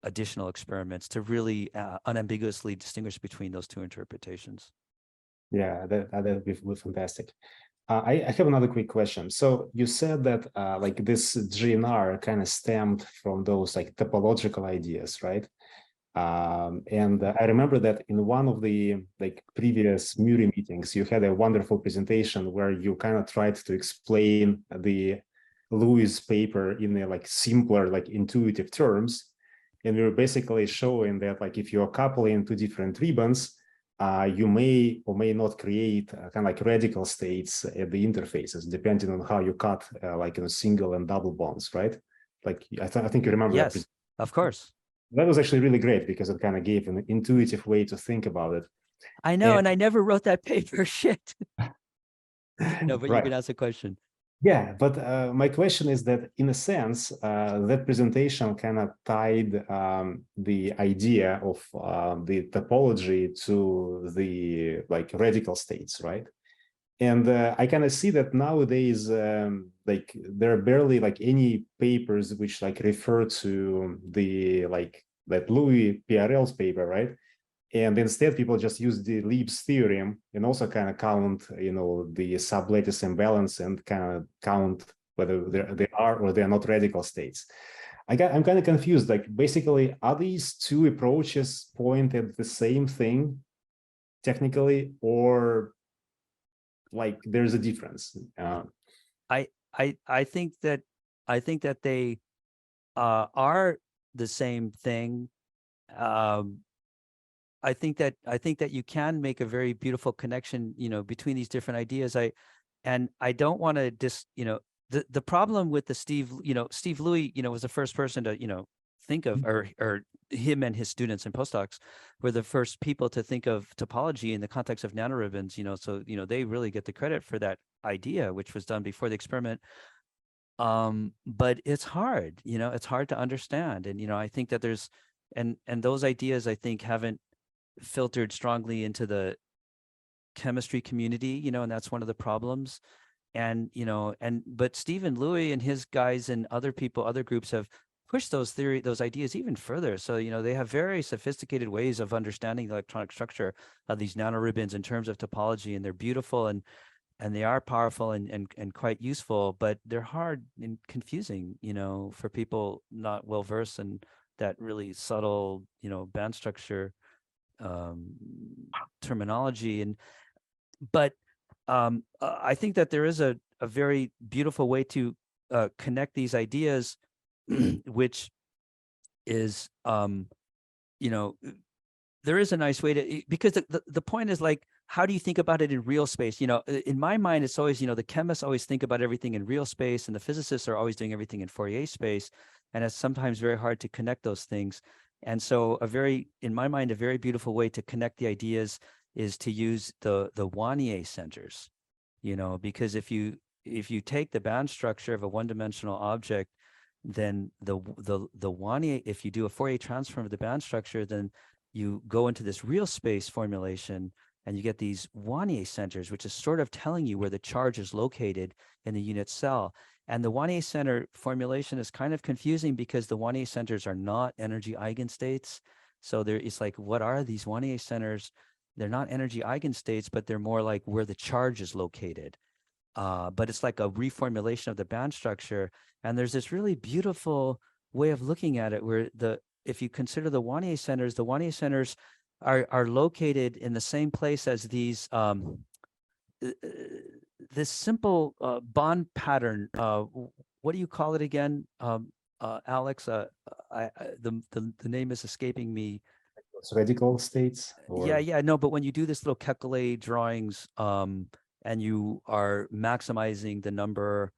Speaker 3: additional experiments to really unambiguously distinguish between those two interpretations.
Speaker 7: Yeah, that would be fantastic. I have another quick question. So you said that this GNR kind of stemmed from those topological ideas, right? And I remember that in one of the previous MURI meetings, you had a wonderful presentation where you kind of tried to explain the Lewis paper in a simpler, intuitive terms. And we were basically showing that if you're coupling two different ribbons, you may or may not create kind of radical states at the interfaces, depending on how you cut single and double bonds, right? I think you remember.
Speaker 3: Yes,
Speaker 7: that.
Speaker 3: Of course.
Speaker 7: That was actually really great because it kind of gave an intuitive way to think about it.
Speaker 3: I know, and I never wrote that paper. Shit. No, but
Speaker 7: right.
Speaker 3: You can ask a question.
Speaker 7: Yeah, but my question is that, in a sense, that presentation kind of tied the idea of the topology to the radical states, right? And I kind of see that nowadays, there are barely any papers which refer to the that Louis PRL's paper, right? And instead, people just use the Lieb's theorem and also kind of count, the sublattice imbalance and kind of count whether they are or they are not radical states. I'm kind of confused. Basically, are these two approaches point at the same thing technically, or there's a difference?
Speaker 3: I think that they are the same thing. I think that you can make a very beautiful connection, between these different ideas. I don't want to the problem with the Steve Louis, was the first person to, think of, or him and his students and postdocs were the first people to think of topology in the context of nanoribbons, so, they really get the credit for that idea, which was done before the experiment. But it's hard, it's hard to understand. And, I think that there's, and those ideas, I think, haven't filtered strongly into the chemistry community, and that's one of the problems. And, but Stephen Louis and his guys and other people, other groups have pushed those ideas even further. So, they have very sophisticated ways of understanding the electronic structure of these nanoribbons in terms of topology, and they're beautiful and they are powerful and quite useful, but they're hard and confusing, for people not well versed and that really subtle, band structure terminology. But I think that there is a very beautiful way to connect these ideas, which is, there is a nice way to, because the point is like, how do you think about it in real space? In my mind, it's always, the chemists always think about everything in real space, and the physicists are always doing everything in Fourier space. And it's sometimes very hard to connect those things. And so in my mind, a very beautiful way to connect the ideas is to use the Wannier centers, because if you take the band structure of a one-dimensional object, then the Wannier, if you do a Fourier transform of the band structure, then you go into this real space formulation and you get these Wannier centers, which is sort of telling you where the charge is located in the unit cell. And the Wannier center formulation is kind of confusing because the Wannier centers are not energy eigenstates. So it's like, what are these Wannier centers? They're not energy eigenstates, but they're more like where the charge is located. But it's like a reformulation of the band structure. And there's this really beautiful way of looking at it where if you consider the Wannier centers are located in the same place as these this simple bond pattern. What do you call it again, Alex? The name is escaping me.
Speaker 7: Radical states? Or...
Speaker 3: Yeah, no, but when you do this little Kekulé drawings, and you are maximizing the number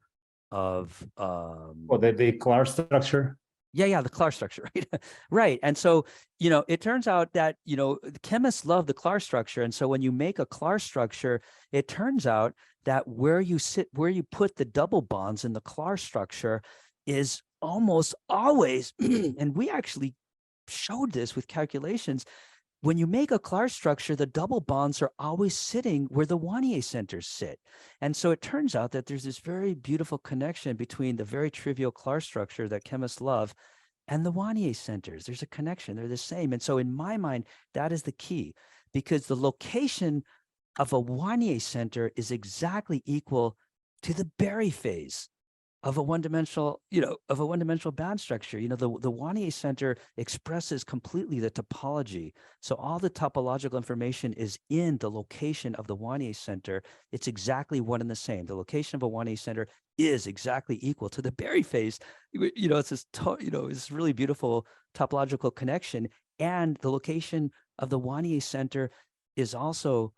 Speaker 3: of
Speaker 7: the Clark structure.
Speaker 3: Yeah, the Clark structure, right? Right. And so, it turns out that, chemists love the Clark structure. And so when you make a Clark structure, it turns out that where you put the double bonds in the Clark structure is almost always, and we actually showed this with calculations, when you make a Clark structure, the double bonds are always sitting where the Wannier centers sit. And so it turns out that there's this very beautiful connection between the very trivial Clark structure that chemists love and the Wannier centers. There's a connection, they're the same. And so in my mind, that is the key, because the location of a Wannier center is exactly equal to the Berry phase of a one-dimensional, band structure. The Wannier center expresses completely the topology. So all the topological information is in the location of the Wannier center. It's exactly one and the same. The location of a Wannier center is exactly equal to the Berry phase. It's this, it's really beautiful topological connection. And the location of the Wannier center is also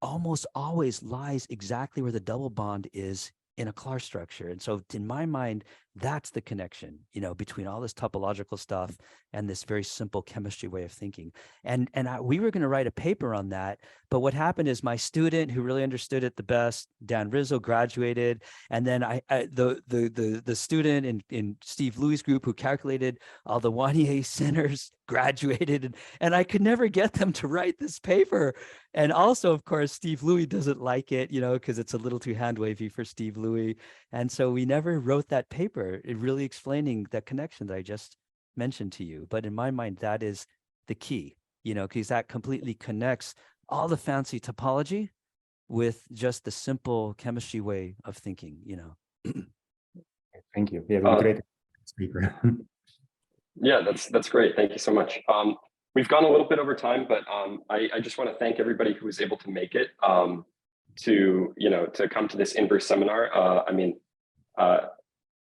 Speaker 3: almost always lies exactly where the double bond is in a Clark structure. And so in my mind, that's the connection, between all this topological stuff and this very simple chemistry way of thinking. And we were going to write a paper on that, but what happened is my student who really understood it the best, Dan Rizzo, graduated, and then the student in Steve Louis' group who calculated all the Wannier centers graduated, and I could never get them to write this paper. And also, of course, Steve Louis doesn't like it, because it's a little too hand wavy for Steve Louis. And so we never wrote that paper, really explaining that connection that I just mentioned to you. But in my mind, that is the key, because that completely connects all the fancy topology with just the simple chemistry way of thinking,
Speaker 7: Thank you. Yeah, great speaker.
Speaker 1: Yeah, that's great. Thank you so much. We've gone a little bit over time, but I just want to thank everybody who was able to make it to come to this inverse seminar.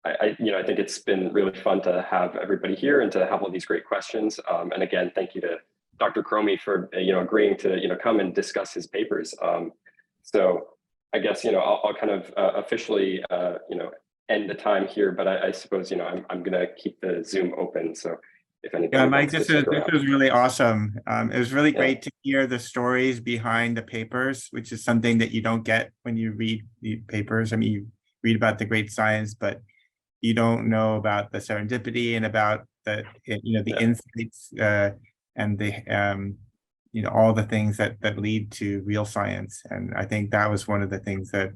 Speaker 1: I think it's been really fun to have everybody here and to have all these great questions. And again, thank you to Dr. Crommie for agreeing to come and discuss his papers. So I guess I'll kind of officially end the time here, but I suppose I'm gonna keep the Zoom open. So if anybody,
Speaker 4: yeah, Mike, this was really awesome. It was really great to hear the stories behind the papers, which is something that you don't get when you read the papers. I mean, you read about the great science, but you don't know about the serendipity and about the insights and the all the things that lead to real science. And I think that was one of the things that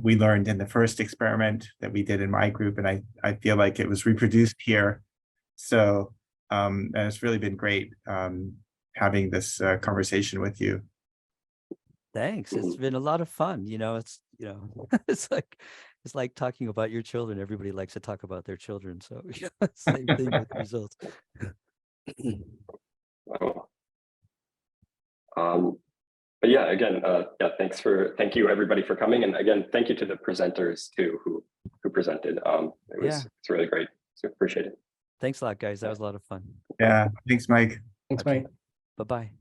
Speaker 4: we learned in the first experiment that we did in my group, and I feel like it was reproduced here. So and it's really been great having this conversation with you.
Speaker 3: Thanks. It's been a lot of fun. It's it's like it's like talking about your children. Everybody likes to talk about their children. So same thing with results.
Speaker 1: Wow. But yeah, again, yeah, thank you everybody for coming, and again, thank you to the presenters too who presented. It's really great. So appreciate it.
Speaker 3: Thanks a lot, guys. That was a lot of fun.
Speaker 4: Yeah, thanks, Mike.
Speaker 2: Thanks,
Speaker 3: Okay.
Speaker 2: Mike.
Speaker 3: Bye-bye.